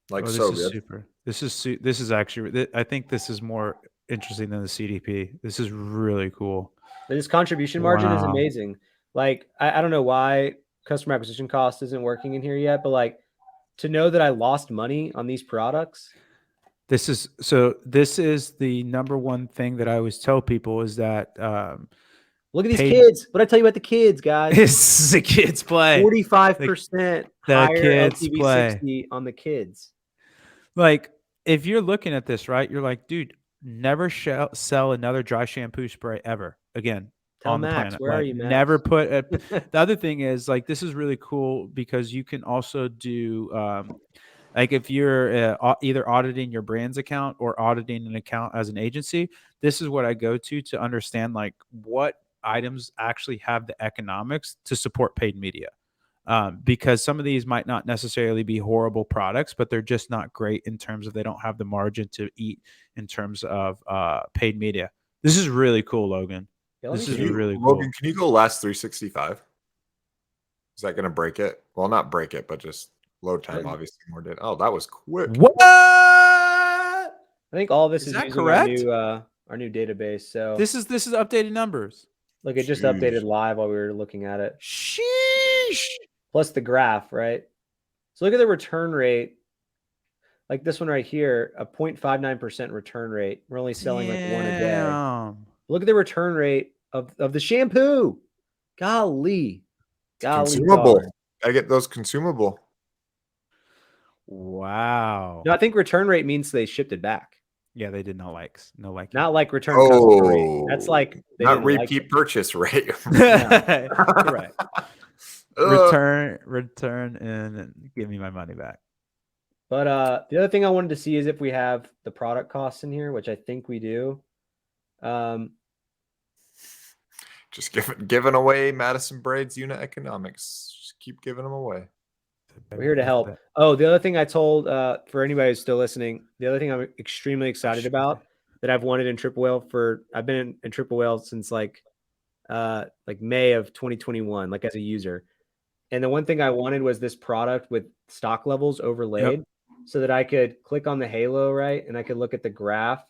Like, Oh, this so is good. super. This is actually, I think this is more interesting than the CDP. This is really cool. This contribution margin is Wow. amazing. Like, I don't know why customer acquisition cost isn't working in here yet, but like to know that I lost money on these products. This is the number one thing that I always tell people is that Look at these paid- kids. What I tell you about the kids, guys? this is a kid's play. 45% The higher kids LTV play. 60 on the kids. Like, if you're looking at this, right, you're like, dude, never sell another dry shampoo spray ever again Tell on the Max, planet. where are Like, you, Max? never put a, the other thing is, like, this is really cool because you can also do like if you're either auditing your brand's account or auditing an account as an agency, this is what I go to understand like what items actually have the economics to support paid media. Because some of these might not necessarily be horrible products, but they're just not great in terms of they don't have the margin to eat in terms of paid media. This is really cool, Logan. Yeah, let This me is see. really cool. Logan, can you go last 365? Is that going to break it? Well, not break it, but just load time, obviously more did. Oh, that was quick. What? I think all this Is is that using correct? our new database. So This is updated numbers. look, it just Jeez. updated live while we were looking at it. Sheesh. Plus the graph, right? So look at the return rate. Like this one right here, a 0.59% return rate. We're only selling like one a day. Damn. Look at the return rate of the shampoo. Golly. Consumable. darn. I get those consumable. Wow. No, I think return rate means they shipped it back. Yeah, they did no likes. No like. Not like return customer rate. That's Oh, like they not didn't like repeat it. purchase rate. Correct. Ugh. Return and give me my money back. But the other thing I wanted to see is if we have the product costs in here, which I think we do. Just giving away Madison Braid's unit economics. Just keep giving them away. We're here to help. Oh, the other thing I told for anybody who's still listening, the other thing I'm extremely excited about that I've wanted in Triple Whale I've been in Triple Whale since like May of 2021, like as a user. And the one thing I wanted was this product with stock levels overlaid so that I could click on the halo, right? And I could look at the graph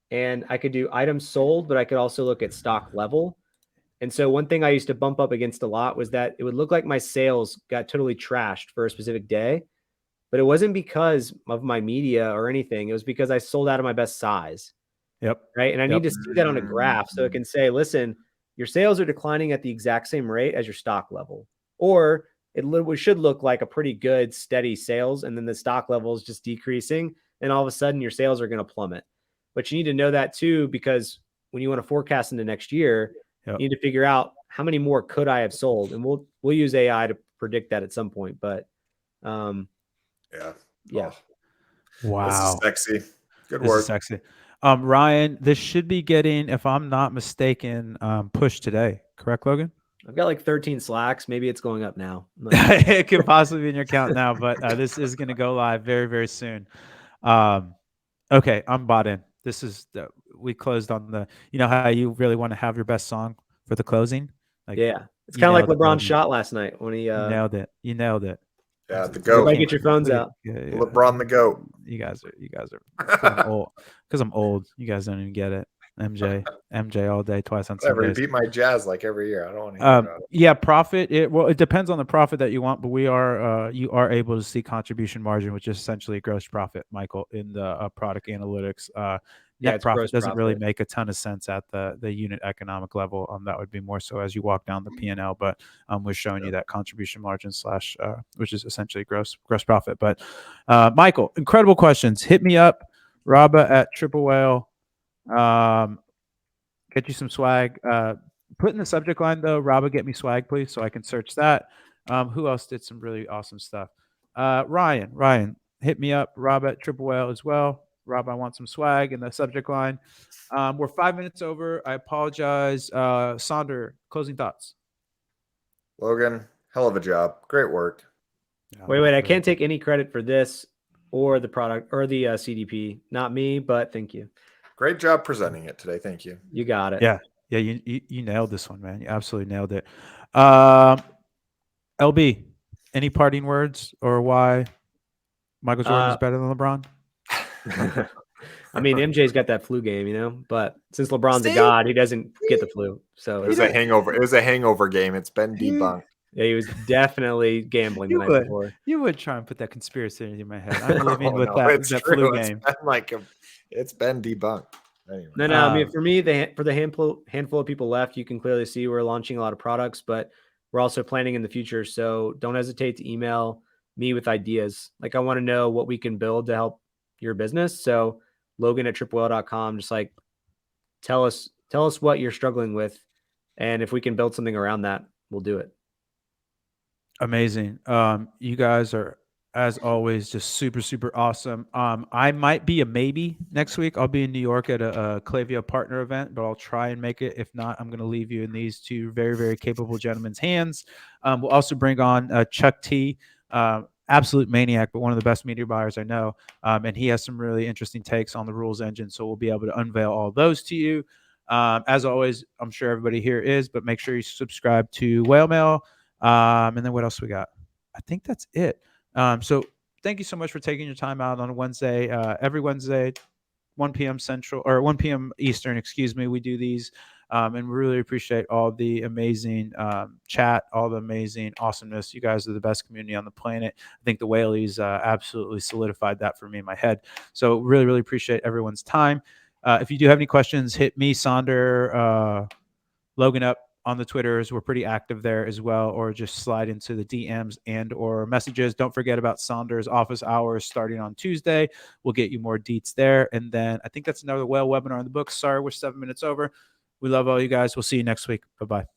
and I could do items sold, but I could also look at stock level. And so one thing I used to bump up against a lot was that it would look like my sales got totally trashed for a specific day, but it wasn't because of my media or anything. It was because I sold out of my best size. Yep. Right. And I need to see that on a graph so it can say, listen, your sales are declining at the exact same rate as your stock level, or it should look like a pretty good steady sales. And then the stock level is just decreasing. And all of a sudden your sales are going to plummet. But you need to know that too, because when you want to forecast into next year, you need to figure out how many more could I have sold, and we'll use AI to predict that at some point. But Yeah. yeah. Wow. This is sexy. Good This work. is sexy. Ryan, this should be getting, if I'm not mistaken, pushed today. Correct, Logan? I've got like 13 slacks. Maybe it's going up now. I'm not sure. It could possibly be in your account now, but this is going to go live very, very soon. Okay, I'm bought in. This is we closed on the. You know how you really want to have your best song for the closing? Like, Yeah. It's you kind of like nailed it, LeBron's Logan. shot last night when he You nailed it. You nailed it. Yeah, the goat. everybody get your phones out. Yeah. LeBron the goat. You guys are because I'm old. You guys don't even get it. MJ all day, twice on Whatever. Sundays. Beat my Jazz like every year. I don't want to hear about it. Yeah, profit. It depends on the profit that you want, but you are able to see contribution margin, which is essentially gross profit, Michael, in the product analytics Yeah, net it's profit gross doesn't really profit. make a ton of sense at the unit economic level. That would be more so as you walk down the P&L, but we're showing you that contribution margin slash, which is essentially gross profit. But Michael, incredible questions. Hit me up, Rabba at Triple Whale. Get you some swag. Put in the subject line though, Rabba, get me swag, please, so I can search that. Who else did some really awesome stuff? Ryan, hit me up, Rob at Triple Whale as well. Rob, I want some swag in the subject line. We're 5 minutes over. I apologize. Sonder, closing thoughts. Logan, hell of a job. Great work. Wait, I can't take any credit for this or the product or the CDP. Not me, but thank you. Great job presenting it today. Thank you. You got it. Yeah, you nailed this one, man. You absolutely nailed it. LB, any parting words or why Michael Jordan is better than LeBron? I mean, MJ's got that flu game, but since LeBron's a See? god, he doesn't get the flu. So It was a hangover. It was a hangover game. It's been debunked. yeah, he was definitely gambling the night before. You would try and put that conspiracy in my head. I'm living Oh, with no, that it's flu true. game. It's been debunked. Anyway. No. I mean, for me, for the handful of people left, you can clearly see we're launching a lot of products, but we're also planning in the future. So don't hesitate to email me with ideas. Like I want to know what we can build to help your business. So Logan at triplewhale.com, just like tell us what you're struggling with, and if we can build something around that, we'll do it. Amazing. You guys are, as always, just super, super awesome. I might be a maybe next week. I'll be in New York at a Klaviyo partner event, but I'll try and make it. If not, I'm going to leave you in these two very, very capable gentlemen's hands. We'll also bring on Chuck T, absolute maniac, but one of the best media buyers I know. And he has some really interesting takes on the rules engine. So we'll be able to unveil all those to you. As always, I'm sure everybody here is, but make sure you subscribe to Whale Mail. And then what else we got? I think that's it. So thank you so much for taking your time out on a Wednesday. Every Wednesday, 1 p.m. Central or 1 p.m. Eastern, excuse me. We do these, and we really appreciate all the amazing chat, all the amazing awesomeness. You guys are the best community on the planet. I think the Whaleys absolutely solidified that for me in my head. So really, really appreciate everyone's time. If you do have any questions, hit me, Sonder, Logan up on the Twitters. We're pretty active there as well, or just slide into the DMs and or messages. Don't forget about Sonder's office hours starting on Tuesday. We'll get you more deets there. And then I think that's another Whale webinar in the books. Sorry, we're 7 minutes over. We love all you guys. We'll see you next week. Bye-bye.